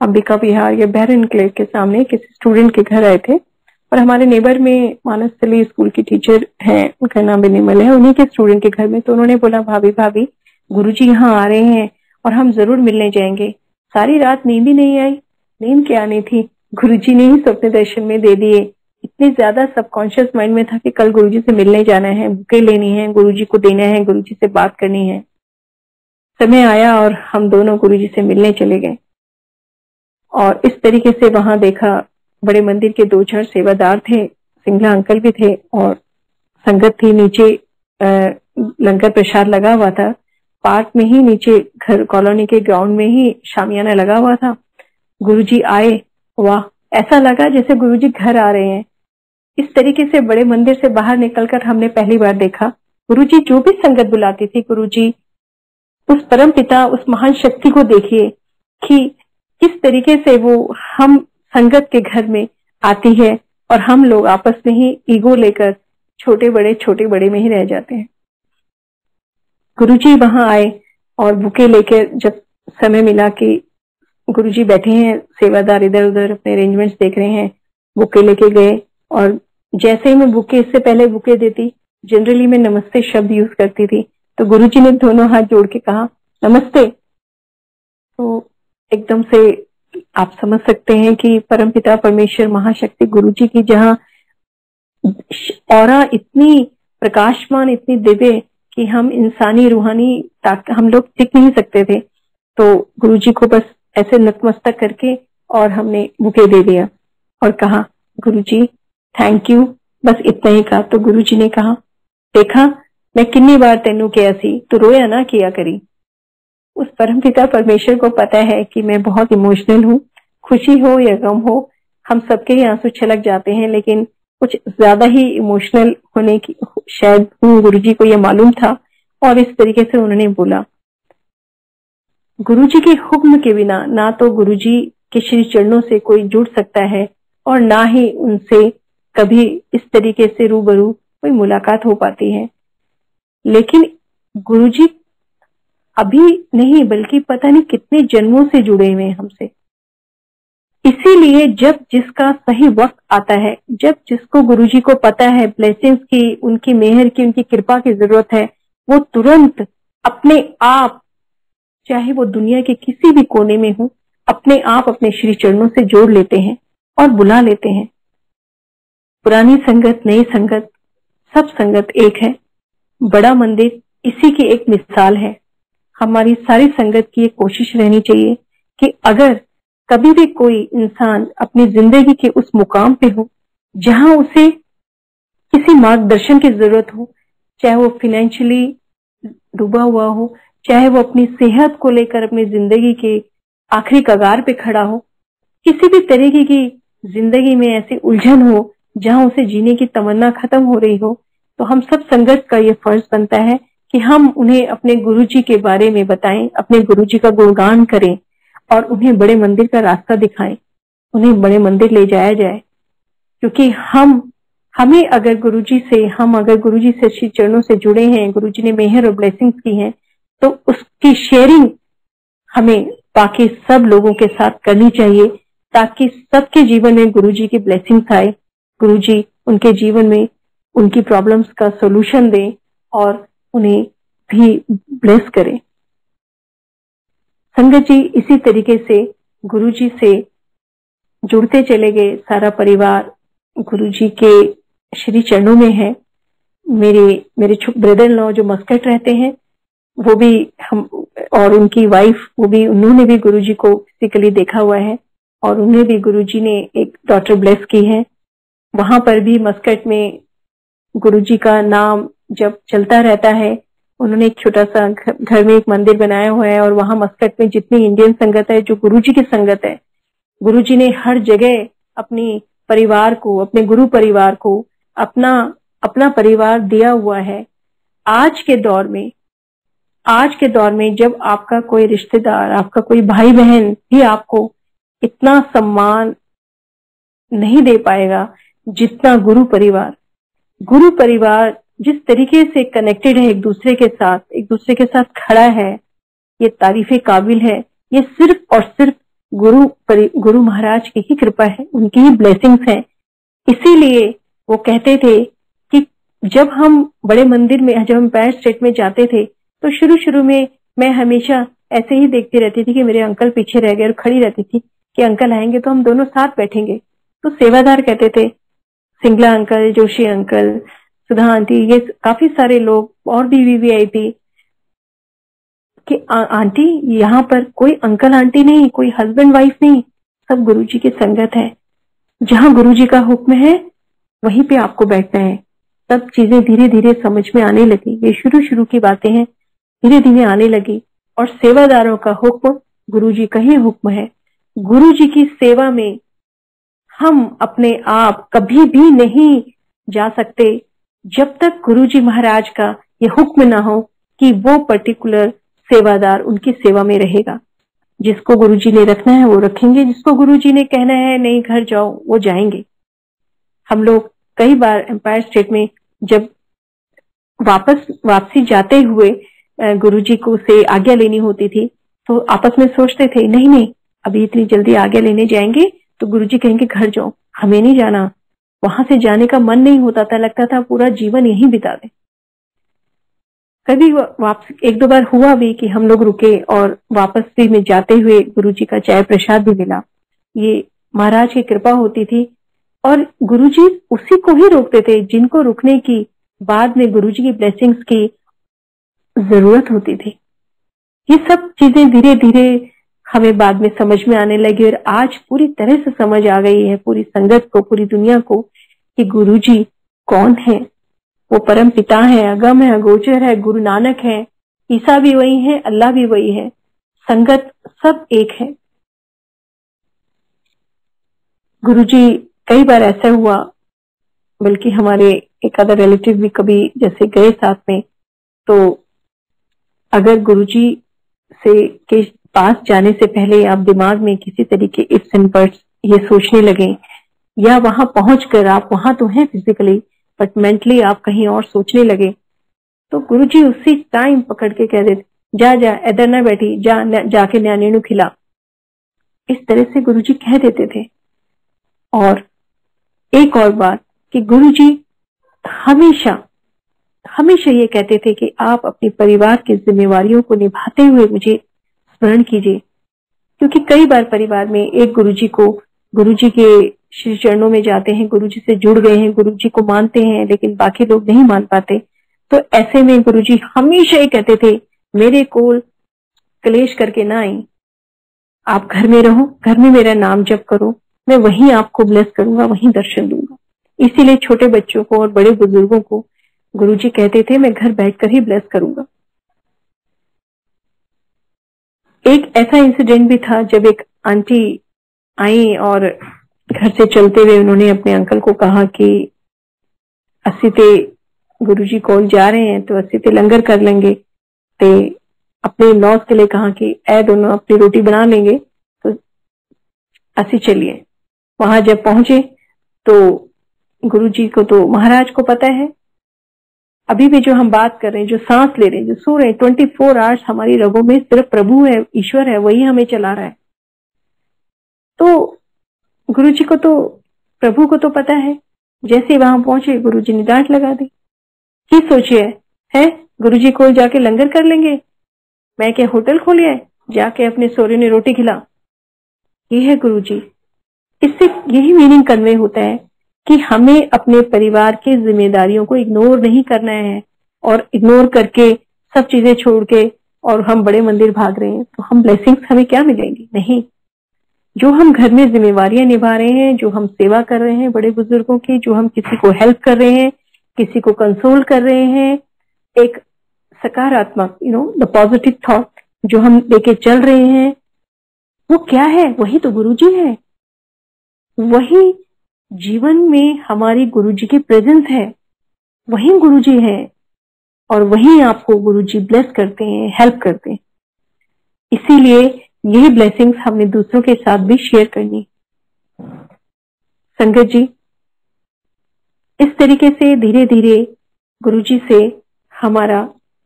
अंबिका बिहार या बहर एनक्लेव के सामने किसी स्टूडेंट के घर आए थे और हमारे नेबर में मानसतली स्कूल की टीचर हैं, उनका नाम भी निर्मल है, उन्हीं के स्टूडेंट के घर में। तो उन्होंने बोला, भाभी गुरुजी यहाँ आ रहे हैं और हम जरूर मिलने जाएंगे। सारी रात नींद ही नहीं आई। नींद क्या आनी थी, गुरुजी ने ही स्वप्न दर्शन में दे दिए। इतनी ज्यादा सबकॉन्शियस माइंड में था कि कल गुरुजी से मिलने जाना है, बुके लेनी है, गुरुजी को देना है, गुरुजी से बात करनी है। समय आया और हम दोनों गुरुजी से मिलने चले गए और इस तरीके से वहां देखा, बड़े मंदिर के 2-4 सेवादार थे, सिंगला अंकल भी थे और संगत थी। नीचे लंगर प्रसाद लगा हुआ था, पार्क में ही नीचे घर कॉलोनी के ग्राउंड में ही शामियाना लगा हुआ था। गुरुजी आए, वाह, ऐसा लगा जैसे गुरुजी घर आ रहे हैं। इस तरीके से बड़े मंदिर से बाहर निकलकर हमने पहली बार देखा गुरुजी जो भी संगत बुलाती थी, गुरुजी उस परम पिता, उस महान शक्ति को देखिए कि किस तरीके से वो हम संगत के घर में आती है और हम लोग आपस में ही ईगो लेकर छोटे बड़े में ही रह जाते हैं। गुरुजी वहां आए और बुके लेकर, जब समय मिला कि गुरुजी बैठे हैं, सेवादार इधर उधर अपने अरेंजमेंट्स देख रहे हैं, बुके लेके गए और जैसे ही मैं बुके, इससे पहले बुके देती, जनरली मैं नमस्ते शब्द यूज करती थी, तो गुरुजी ने दोनों हाथ जोड़ के कहा नमस्ते। तो एकदम से आप समझ सकते हैं कि परमपिता परमेश्वर महाशक्ति गुरुजी की जहां ऑरा इतनी प्रकाशमान, इतनी दिव्य कि हम इंसानी रूहानी हम लोग टिक नहीं सकते थे। तो गुरुजी को बस ऐसे नतमस्तक करके और हमने बुके दे दिया और कहा गुरुजी थैंक यू, बस इतना ही कहा। तो गुरुजी ने कहा, देखा मैं कितनी बार तेनू किया सी, तो रोया ना किया करी। उस परमपिता परमेश्वर को पता है कि मैं बहुत इमोशनल हूँ, खुशी हो या गम हो, हम सबके ही आंसू छलक जाते हैं, लेकिन कुछ ज्यादा ही इमोशनल होने की शायद गुरुजी को यह मालूम था और इस तरीके से उन्होंने बोला। गुरुजी के हुक्म के बिना ना तो गुरुजी के श्री चरणों से कोई जुड़ सकता है और ना ही उनसे कभी इस तरीके से रूबरू कोई मुलाकात हो पाती है। लेकिन गुरुजी अभी नहीं, बल्कि पता नहीं कितने जन्मों से जुड़े हुए हैं हमसे। इसीलिए जब जिसका सही वक्त आता है, जब जिसको गुरुजी को पता है ब्लेसिंग्स की, उनकी मेहर की, उनकी कृपा की जरूरत है, वो तुरंत अपने आप, चाहे वो दुनिया के किसी भी कोने में हो, अपने आप अपने श्री चरणों से जोड़ लेते हैं और बुला लेते हैं। पुरानी संगत, नई संगत, सब संगत एक है। बड़ा मंदिर इसी की एक मिसाल है। हमारी सारी संगत की एक कोशिश रहनी चाहिए कि अगर कभी भी कोई इंसान अपनी जिंदगी के उस मुकाम पे हो जहां उसे किसी मार्गदर्शन की जरूरत हो, चाहे वो फाइनेंशियली डूबा हुआ हो, चाहे वो अपनी सेहत को लेकर अपनी जिंदगी के आखिरी कगार पे खड़ा हो, किसी भी तरीके की जिंदगी में ऐसी उलझन हो जहां उसे जीने की तमन्ना खत्म हो रही हो, तो हम सब संगत का ये फर्ज बनता है कि हम उन्हें अपने गुरुजी के बारे में बताएं, अपने गुरुजी का गुणगान करें और उन्हें बड़े मंदिर का रास्ता दिखाएं, उन्हें बड़े मंदिर ले जाया जाए। क्योंकि हमें अगर गुरुजी से श्री चरणों से जुड़े हैं, गुरुजी ने मेहर और ब्लेसिंग्स की हैं, तो उसकी शेयरिंग हमें बाकी सब लोगों के साथ करनी चाहिए, ताकि सबके जीवन में गुरुजी की ब्लेसिंग्स आए, गुरुजी उनके जीवन में उनकी प्रॉब्लम्स का सॉल्यूशन दें और उन्हें भी ब्लेस करें। संगत जी, इसी तरीके से गुरुजी से जुड़ते चले गए। सारा परिवार गुरुजी के श्री चरणों में है। मेरे ब्रदर इन लॉ जो मस्कट रहते हैं, वो भी हम और उनकी वाइफ, उन्होंने भी गुरुजी को फिजिकली देखा हुआ है और उन्हें भी गुरुजी ने एक डॉटर ब्लेस की है। वहां पर भी मस्कट में गुरुजी का नाम जब चलता रहता है, उन्होंने एक छोटा सा घर में एक मंदिर बनाया हुआ है और वहां मस्कट में जितनी इंडियन संगत है, जो गुरुजी की संगत है, गुरुजी ने हर जगह अपनी परिवार को, अपने गुरु परिवार को अपना परिवार दिया हुआ है। आज के दौर में जब आपका कोई रिश्तेदार, आपका कोई भाई बहन भी आपको इतना सम्मान नहीं दे पाएगा जितना गुरु परिवार जिस तरीके से कनेक्टेड है एक दूसरे के साथ खड़ा है, ये तारीफे काबिल है। ये सिर्फ और सिर्फ गुरु महाराज की ही कृपा है, उनकी ही ब्लेसिंग्स हैं। इसीलिए वो कहते थे कि जब हम बड़े मंदिर में, जब हम एम्पायर स्टेट में जाते थे, तो शुरू में मैं हमेशा ऐसे ही देखती रहती थी कि मेरे अंकल पीछे रह गए और खड़ी रहती थी कि अंकल आएंगे तो हम दोनों साथ बैठेंगे। तो सेवादार कहते थे, सिंगला अंकल, जोशी अंकल, सुधा आंटी, ये काफी सारे लोग और भी वीवीआईपी, कि आंटी यहाँ पर कोई अंकल आंटी नहीं, कोई हस्बैंड वाइफ नहीं, सब गुरुजी की संगत है। जहाँ गुरुजी का हुक्म है वहीं पे आपको बैठना है। तब चीजें धीरे धीरे समझ में आने लगी। ये शुरू की बातें हैं, धीरे धीरे आने लगी। और सेवादारों का हुक्म गुरुजी का ही हुक्म है। गुरुजी की सेवा में हम अपने आप कभी भी नहीं जा सकते जब तक गुरुजी महाराज का ये हुक्म ना हो कि वो पर्टिकुलर सेवादार उनकी सेवा में रहेगा। जिसको गुरुजी ने रखना है वो रखेंगे, जिसको गुरुजी ने कहना है नहीं घर जाओ, वो जाएंगे। हम लोग कई बार एम्पायर स्टेट में जब वापसी जाते हुए गुरुजी को से आज्ञा लेनी होती थी, तो आपस में सोचते थे नहीं अभी इतनी जल्दी आज्ञा लेने जाएंगे तो गुरुजी कहेंगे घर जाओ, हमें नहीं जाना। वहां से जाने का मन नहीं होता था, लगता था पूरा जीवन यहीं बिता दें। कभी वापस एक दो बार हुआ भी कि हम लोग रुके और वापसी में जाते हुए गुरुजी का चाय प्रसाद भी मिला। ये महाराज की कृपा होती थी और गुरुजी उसी को ही रोकते थे जिनको रुकने की बाद में गुरुजी की ब्लेसिंग्स की जरूरत होती थी। ये सब चीजें धीरे धीरे हमें बाद में समझ में आने लगी और आज पूरी तरह से समझ आ गई है पूरी संगत को, पूरी दुनिया को, कि गुरुजी कौन है। वो परम पिता है, अगम है, अगोचर है, गुरु नानक है, ईसा भी वही है, अल्लाह भी वही है, संगत सब एक है। गुरुजी कई बार ऐसा हुआ, बल्कि हमारे एक अदर रिलेटिव भी कभी जैसे गए साथ में, तो अगर गुरुजी से के पास जाने से पहले आप दिमाग में किसी तरीके इफ्स एंड बट्स ये सोचने लगे, या वहां पहुंचकर आप वहां तो हैं फिजिकली बट मेंटली आप कहीं और सोचने लगे, तो गुरुजी उसी टाइम पकड़ के कह देते जा इधर ना बैठी, जाके न्याणी नु खिला। इस तरह से गुरुजी कह देते थे। और एक और बात कि गुरुजी हमेशा ये कहते थे कि आप अपने परिवार की जिम्मेवारियों को निभाते हुए मुझे स्मरण कीजिए, क्योंकि कई बार परिवार में एक गुरुजी के श्री चरणों में जाते हैं, गुरुजी से जुड़ गए हैं, गुरुजी को मानते हैं, लेकिन बाकी लोग नहीं मान पाते। तो ऐसे में गुरुजी हमेशा ही कहते थे मेरे कोल क्लेश करके ना आई, आप घर में रहो, घर में मेरा नाम जप करो, मैं वहीं आपको ब्लेस करूंगा, वहीं दर्शन दूंगा। इसीलिए छोटे बच्चों को और बड़े बुजुर्गों को गुरुजी कहते थे मैं घर बैठकर ही ब्लेस करूंगा। एक ऐसा इंसिडेंट भी था जब एक आंटी आई और घर से चलते हुए उन्होंने अपने अंकल को कहा कि अस्सी ते गुरुजी कॉल जा रहे हैं तो अस्सी ते लंगर कर लेंगे। ते अपने लॉस के लिए कहा कि ऐ दोनों अपनी रोटी बना लेंगे तो अस्सी चलिए। वहां जब पहुंचे तो गुरुजी को तो महाराज को पता है, अभी भी जो हम बात कर रहे हैं, जो सांस ले रहे हैं, जो सो रहे हैं, 24 आवर्स हमारी रगों में सिर्फ प्रभु है, ईश्वर है, वही हमें चला रहा है। तो गुरु जी को तो, प्रभु को तो पता है। जैसे वहां पहुंचे गुरु जी ने डांट लगा दी कि सोचिए है गुरु जी को जाके लंगर कर लेंगे, मैं क्या होटल खोलिया है, जाके अपने सोरे ने रोटी खिला। ये है गुरु जी। इससे यही मीनिंग कन्वे होता है कि हमें अपने परिवार की जिम्मेदारियों को इग्नोर नहीं करना है, और इग्नोर करके सब चीजें छोड़ के और हम बड़े मंदिर भाग रहे हैं तो हम ब्लेसिंग्स हमें क्या मिलेंगी? नहीं। जो हम घर में जिम्मेवारियां निभा रहे हैं, जो हम सेवा कर रहे हैं बड़े बुजुर्गों की, जो हम किसी को हेल्प कर रहे हैं, किसी को कंसोल कर रहे हैं, एक सकारात्मक द पॉजिटिव थॉट जो हम लेके चल रहे हैं, वो क्या है? वही तो गुरुजी है। वही जीवन में हमारी गुरुजी की प्रेजेंस है, वही गुरुजी है, और वही आपको गुरुजी ब्लेस करते हैं, हेल्प करते हैं। इसीलिए यही ब्लेसिंग्स हमने दूसरों के साथ भी शेयर करनी। संगत जी, इस तरीके से धीरे धीरे गुरुजी से हमारा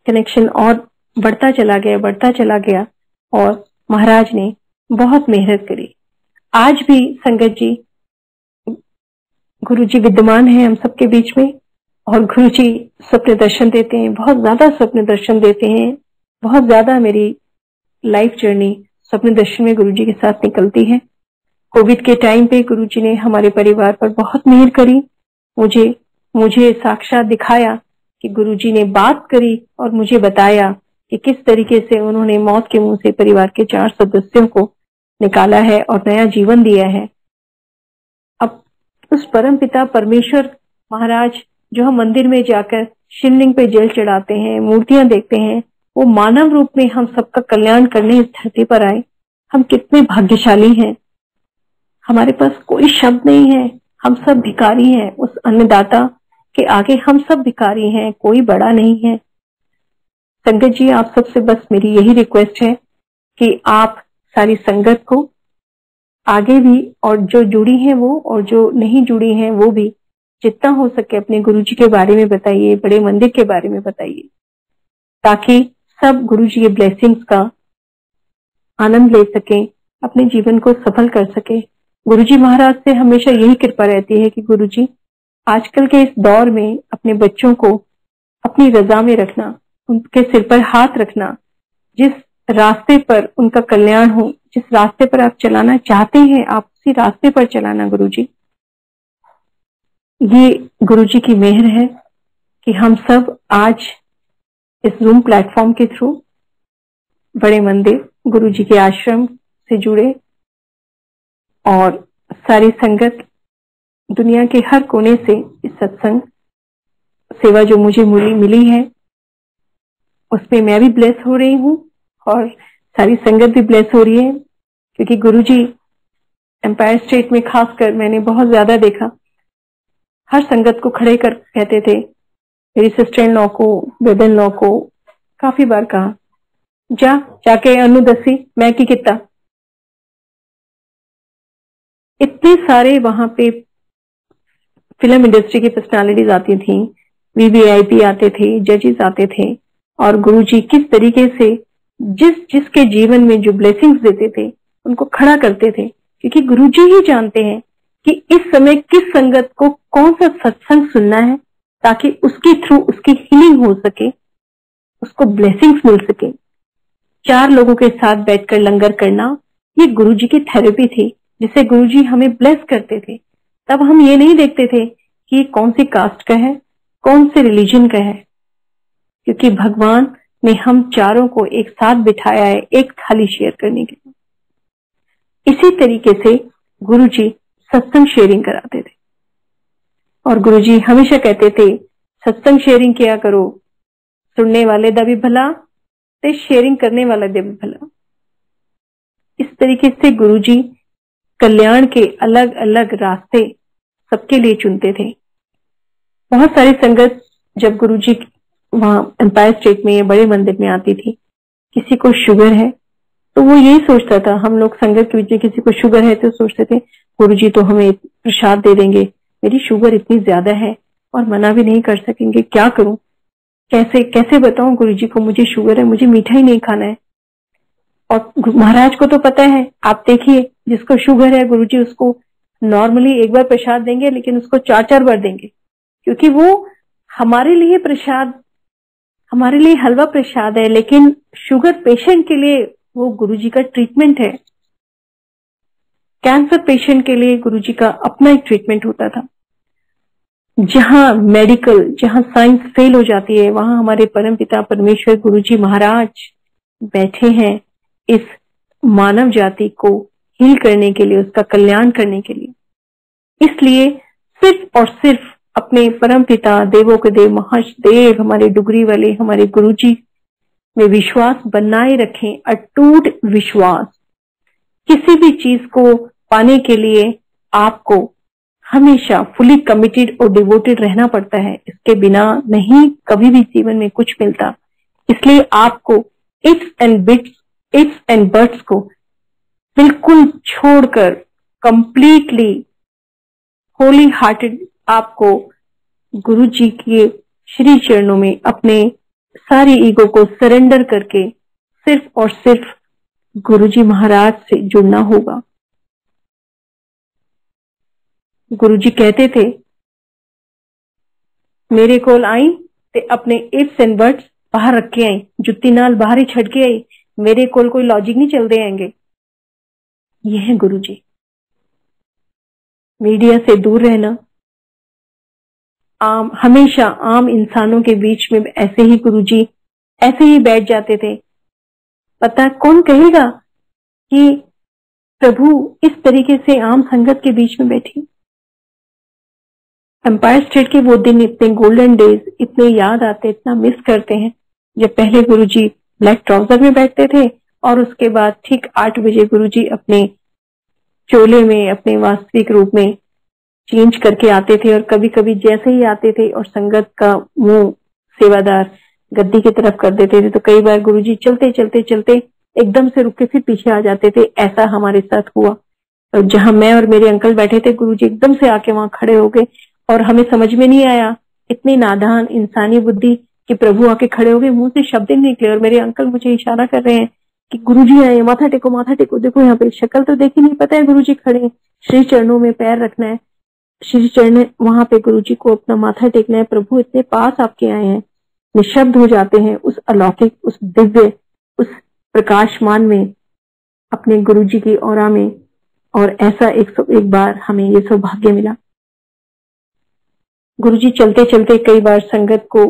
कनेक्शन और बढ़ता चला गया और महाराज ने बहुत मेहनत करी। आज भी संगत जी, गुरुजी विद्यमान है हम सबके बीच में, और गुरुजी स्वप्न दर्शन देते हैं, बहुत ज्यादा स्वप्न दर्शन देते हैं। बहुत ज्यादा मेरी लाइफ जर्नी स्वप्न दर्शन में गुरुजी के साथ निकलती है। कोविड के टाइम पे गुरुजी ने हमारे परिवार पर बहुत मेहर करी। मुझे साक्षात दिखाया कि गुरुजी ने बात करी और मुझे बताया कि किस तरीके से उन्होंने मौत के मुंह से परिवार के 4 सदस्यों को निकाला है और नया जीवन दिया है। अब उस परम पिता परमेश्वर महाराज जो हम मंदिर में जाकर शिवलिंग पे जल चढ़ाते हैं, मूर्तियां देखते हैं, वो मानव रूप में हम सबका कल्याण करने इस धरती पर आए। हम कितने भाग्यशाली हैं। हमारे पास कोई शब्द नहीं है, हम सब भिखारी हैं। उस अन्नदाता के आगे हम सब भिखारी हैं, कोई बड़ा नहीं है। संगत जी, आप सबसे बस मेरी यही रिक्वेस्ट है कि आप सारी संगत को आगे भी, और जो जुड़ी हैं वो और जो नहीं जुड़ी हैं वो भी, जितना हो सके अपने गुरुजी के बारे में बताइए, बड़े मंदिर के बारे में बताइए, ताकि सब गुरुजी के ब्लेसिंग्स का आनंद ले सकें, अपने जीवन को सफल कर सके। गुरुजी महाराज से हमेशा यही कृपा रहती है कि गुरुजी आजकल के इस दौर में अपने बच्चों को अपनी रजा में रखना, उनके सिर पर हाथ रखना, जिस रास्ते पर उनका कल्याण हो, जिस रास्ते पर आप चलाना चाहते हैं, आप उसी रास्ते पर चलाना गुरुजी। ये गुरुजी की मेहर है कि हम सब आज इस जूम प्लेटफॉर्म के थ्रू बड़े मंदिर गुरुजी के आश्रम से जुड़े, और सारी संगत दुनिया के हर कोने से इस सत्संग सेवा जो मुझे मिली है उसमें मैं भी ब्लेस हो रही हूँ, और सारी संगत भी ब्लेस हो रही है। क्योंकि गुरुजी एम्पायर स्टेट में खासकर मैंने बहुत ज्यादा देखा, हर संगत को खड़े कर कहते थे, मेरी सिस्टर इन लॉ को, ब्रदर इन लॉ को काफी बार कहा, जाके अनु दसी मैं की किता। इतने सारे वहां पे फिल्म इंडस्ट्री की पर्सनालिटीज आती थी, वीवीआईपी आते थे, जजेस आते थे, और गुरुजी किस तरीके से जिसके जीवन में जो ब्लेसिंग्स देते थे उनको खड़ा करते थे। क्योंकि गुरुजी ही जानते हैं कि इस समय किस संगत को कौन सा सत्संग सुनना है, ताकि उसके थ्रू उसकी हीलिंग हो सके, उसको ब्लेसिंग्स मिल सके। 4 लोगों के साथ बैठकर लंगर करना, ये गुरुजी की थेरेपी थी, जिसे गुरुजी हमें ब्लेस करते थे। तब हम ये नहीं देखते थे कि ये कौन सी कास्ट का है, कौन से रिलीजन का है, क्योंकि भगवान ने हम चारों को एक साथ बिठाया है एक थाली शेयर करने के लिए। इसी तरीके से गुरुजी सत्संग शेयरिंग कराते थे, और गुरुजी हमेशा कहते थे सत्संग शेयरिंग किया करो, सुनने वाले दा भी भला ते शेयरिंग करने वाला दा भी भला। इस तरीके से गुरुजी कल्याण के अलग अलग रास्ते सबके लिए चुनते थे। बहुत सारी संगत जब गुरुजी वहां एम्पायर स्टेट में या बड़े मंदिर में आती थी, किसी को शुगर है तो वो यही सोचता था, हम लोग संगत के बीच में किसी को शुगर है तो सोचते थे गुरुजी तो हमें प्रसाद दे देंगे, मेरी शुगर इतनी ज्यादा है और मना भी नहीं कर सकेंगे, क्या करूं। कैसे कैसे बताऊं गुरुजी को मुझे शुगर है, मुझे मीठा ही नहीं खाना है। और महाराज को तो पता है, आप देखिए जिसको शुगर है गुरुजी उसको नॉर्मली एक बार प्रसाद देंगे, लेकिन उसको 4-4 बार देंगे, क्योंकि वो हमारे लिए प्रसाद, हमारे लिए हलवा प्रसाद है, लेकिन शुगर पेशेंट के लिए वो गुरुजी का ट्रीटमेंट है। कैंसर पेशेंट के लिए गुरुजी का अपना एक ट्रीटमेंट होता था। जहां मेडिकल, जहां साइंस फेल हो जाती है, वहां हमारे परम पिता परमेश्वर गुरुजी महाराज बैठे हैं इस मानव जाति को हील करने के लिए, उसका कल्याण करने के लिए। इसलिए सिर्फ और सिर्फ अपने परम पिता देवों के देव महादेव हमारे डुगरी वाले हमारे गुरुजी में विश्वास बनाए रखें, अटूट विश्वास। किसी भी चीज को पाने के लिए आपको हमेशा फुली कमिटेड और डिवोटेड रहना पड़ता है, इसके बिना नहीं कभी भी जीवन में कुछ मिलता। इसलिए आपको इफ्स एंड बट्स को बिल्कुल छोड़कर कंप्लीटली होली हार्टेड आपको गुरुजी के श्री चरणों में अपने सारी ईगो को सरेंडर करके सिर्फ और सिर्फ गुरुजी महाराज से जुड़ना होगा। गुरुजी कहते थे, मेरे कोल आई ते अपने इफ्स एंड बट्स बाहर रख के आई, जुत्ती नाल बाहर ही छड़ के आई, मेरे कोल कोई लॉजिक नहीं चलते आएंगे। ये है गुरुजी। मीडिया से दूर रहना, हमेशा आम इंसानों के बीच में ऐसे ही गुरुजी ऐसे ही बैठ जाते थे। पता कौन कहेगा कि प्रभु इस तरीके से आम संगत के बीच में बैठी। एम्पायर स्टेट के वो दिन इतने गोल्डन डेज इतने याद आते, इतना मिस करते हैं, जब पहले गुरुजी ब्लैक ट्राउजर में बैठते थे और उसके बाद ठीक 8 बजे गुरुजी अपने चोले में अपने वास्तविक रूप में चेंज करके आते थे। और कभी कभी जैसे ही आते थे और संगत का मुंह सेवादार गद्दी की तरफ कर देते थे, तो कई बार गुरुजी चलते चलते चलते एकदम से रुक के फिर पीछे आ जाते थे। ऐसा हमारे साथ हुआ। और जहां मैं और मेरे अंकल बैठे थे, गुरुजी एकदम से आके वहां खड़े हो गए और हमें समझ में नहीं आया, इतनी नादान इंसानी बुद्धि कि प्रभु आके खड़े हो गए, मुंह से शब्द नहीं निकले। और मेरे अंकल मुझे इशारा कर रहे हैं कि गुरुजी आए, माथा टेको माथा टेको, देखो यहाँ पे शक्ल तो देखी नहीं, पता है गुरुजी खड़े, श्री चरणों में पैर रखना है, श्री चरण वहां पे गुरुजी को अपना माथा टेकना है। प्रभु इतने पास आपके आए हैं, निशब्द हो जाते हैं उस अलौकिक, उस दिव्य, उस प्रकाशमान में, अपने गुरुजी की औरा में। और ऐसा एक बार हमें ये सौभाग्य मिला। गुरुजी चलते चलते कई बार संगत को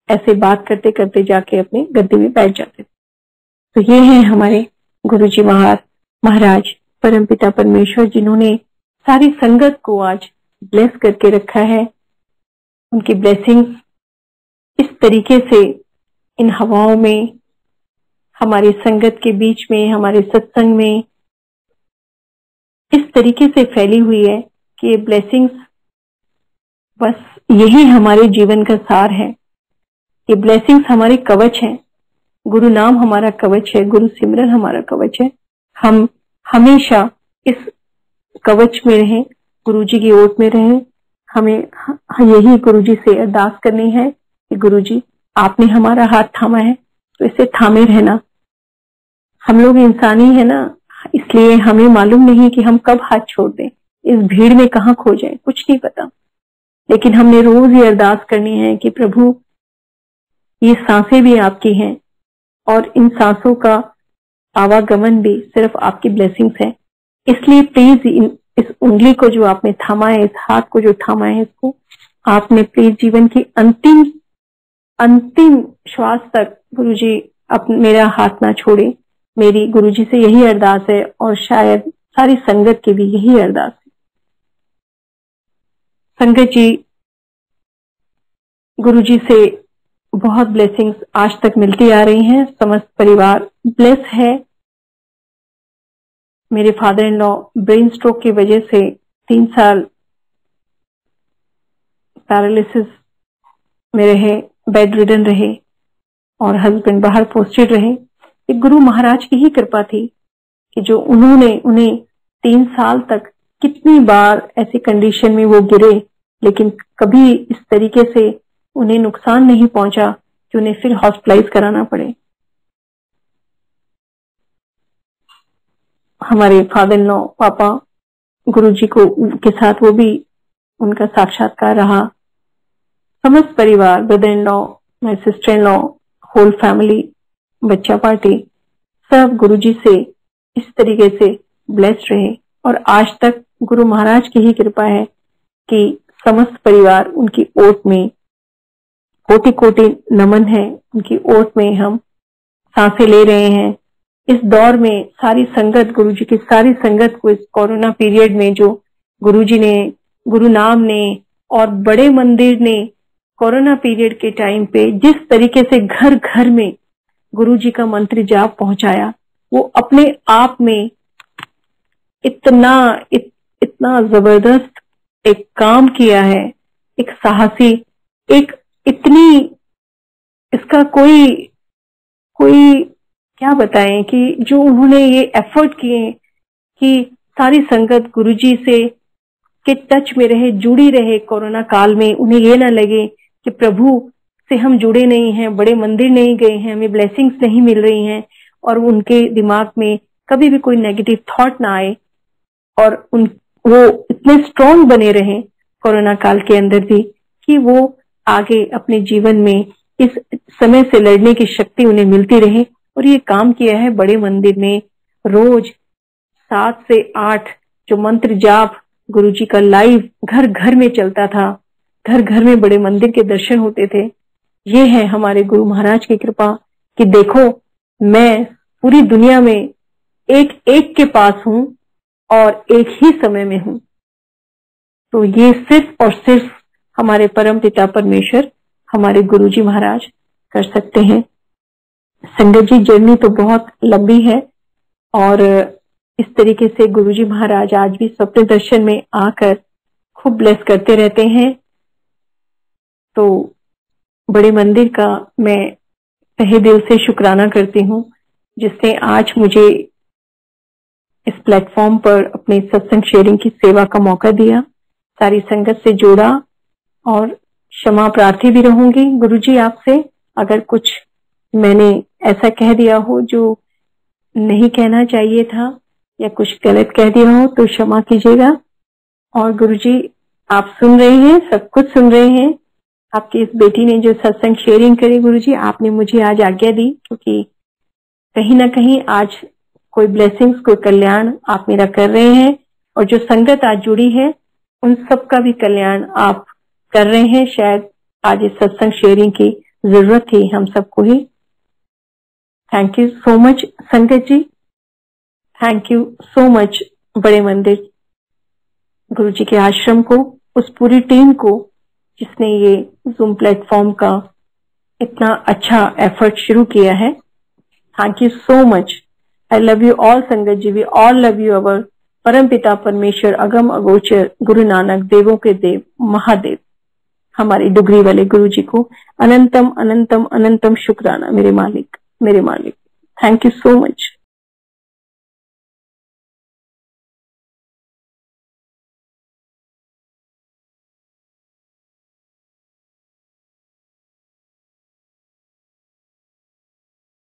ऐसे बात करते करते जाके अपने गद्दी में बैठ जाते। तो ये है हमारे गुरुजी महाराज परमपिता परमेश्वर, जिन्होंने सारी संगत को आज ब्लेस करके रखा है। उनकी ब्लेसिंग्स इस तरीके से इन हवाओं में, हमारी संगत के बीच में, हमारे सत्संग में इस तरीके से फैली हुई है कि ये ब्लेसिंग्स बस यही हमारे जीवन का सार है। ये ब्लेसिंग्स हमारे कवच हैं। गुरु नाम हमारा कवच है, गुरु सिमरन हमारा कवच है। हम हमेशा इस कवच में रहें, गुरुजी की ओट में रहें। हमें यही गुरुजी से अरदास करनी है कि गुरुजी आपने हमारा हाथ थामा है तो इसे थामे रहना। हम लोग इंसानी है ना, इसलिए हमें मालूम नहीं कि हम कब हाथ छोड़ दें, इस भीड़ में कहाँ खो जाए, कुछ नहीं पता। लेकिन हमने रोज ये अरदास करनी है कि प्रभु ये सांसें भी आपकी हैं और इन सांसों का आवागमन भी सिर्फ आपकी ब्लेसिंग्स है। इसलिए प्लीज इस उंगली को जो आपने थामा है, इस हाथ को जो थामा है, इसको आपने प्लीज जीवन की अंतिम श्वास तक गुरुजी मेरा हाथ ना छोड़े। मेरी गुरुजी से यही अरदास है और शायद सारी संगत की भी यही अरदास है। संगत जी, गुरुजी से बहुत ब्लेसिंग्स आज तक मिलती आ रही हैं। समस्त परिवार ब्लेस है। मेरे father in law brain stroke की वजह से 3 साल पैरालिसिस में रहे, बेड रिडन रहे और हस्बैंड बाहर पोस्टेड रहे। एक गुरु महाराज की ही कृपा थी कि जो उन्हें 3 साल तक कितनी बार ऐसी कंडीशन में वो गिरे, लेकिन कभी इस तरीके से उन्हें नुकसान नहीं पहुंचा कि उन्हें फिर हॉस्पिटलाइज कराना पड़े। हमारे फादर इन लॉ पापा गुरुजी को के साथ वो भी उनका साक्षात्कार रहा। समस्त परिवार, brother in law, my sister in law, whole family, बच्चा पार्टी, सब गुरुजी से इस तरीके से ब्लेस्ड रहे। और आज तक गुरु महाराज की ही कृपा है कि समस्त परिवार उनकी ओट में, कोटि कोटि नमन है, उनकी ओट में हम सांसें ले रहे हैं। इस दौर में सारी संगत, गुरुजी की सारी संगत को इस कोरोना पीरियड में जो गुरुजी ने, गुरु नाम ने और बड़े मंदिर ने कोरोना पीरियड के टाइम पे जिस तरीके से घर घर में गुरुजी का मंत्र जाप पहुंचाया, वो अपने आप में इतना जबरदस्त एक काम किया है, एक साहसी, एक इतनी, इसका कोई क्या बताएं कि जो उन्होंने ये एफर्ट किए कि सारी संगत गुरुजी से के टच में रहे, जुड़ी रहे कोरोना काल में। उन्हें ये ना लगे कि प्रभु से हम जुड़े नहीं हैं, बड़े मंदिर नहीं गए हैं, हमें ब्लेसिंग्स नहीं मिल रही हैं, और उनके दिमाग में कभी भी कोई नेगेटिव थॉट ना आए, और वो इतने स्ट्रॉन्ग बने रहे कोरोना काल के अंदर भी कि वो आगे अपने जीवन में इस समय से लड़ने की शक्ति उन्हें मिलती रहे। और ये काम किया है बड़े मंदिर में, रोज 7 से 8 जो मंत्र जाप गुरुजी का लाइव घर घर में चलता था, घर घर में बड़े मंदिर के दर्शन होते थे। ये है हमारे गुरु महाराज की कृपा कि देखो, मैं पूरी दुनिया में एक एक के पास हूं और एक ही समय में हूं। तो ये सिर्फ और सिर्फ हमारे परम पिता परमेश्वर, हमारे गुरुजी महाराज कर सकते हैं। संगत जी, जर्नी तो बहुत लंबी है और इस तरीके से गुरुजी महाराज आज भी स्वप्न दर्शन में आकर खूब ब्लेस करते रहते हैं। तो बड़े मंदिर का मैं तहे दिल से शुक्राना करती हूँ, जिसने आज मुझे इस प्लेटफॉर्म पर अपने सत्संग शेयरिंग की सेवा का मौका दिया, सारी संगत से जोड़ा। और क्षमा प्रार्थी भी रहूंगी गुरुजी आपसे, अगर कुछ मैंने ऐसा कह दिया हो जो नहीं कहना चाहिए था या कुछ गलत कह दिया हो तो क्षमा कीजिएगा। और गुरुजी आप सुन रहे हैं, सब कुछ सुन रहे हैं। आपकी इस बेटी ने जो सत्संग शेयरिंग करी गुरुजी, आपने मुझे आज आज्ञा दी, क्योंकि कहीं ना कहीं आज कोई ब्लेसिंग्स, कोई कल्याण आप मेरा कर रहे हैं, और जो संगत आज जुड़ी है उन सब का भी कल्याण आप कर रहे हैं। शायद आज इस सत्संग शेयरिंग की जरूरत थी हम सबको ही। थैंक यू सो मच संगत जी, थैंक यू सो मच बड़े मंदिर गुरुजी के आश्रम को, उस पूरी टीम को जिसने ये जूम प्लेटफॉर्म का इतना अच्छा एफर्ट शुरू किया है। Thank you so much. I love you all संगत जी, वी ऑल लव यू अवर परम पिता परमेश्वर, अगम अगोचर, गुरु नानक, देवों के देव, महादेव, हमारे डुगरी वाले गुरुजी को अनंतम अनंतम अनंतम शुक्राना मेरे मालिक, मेरे मालिक। Thank you so much.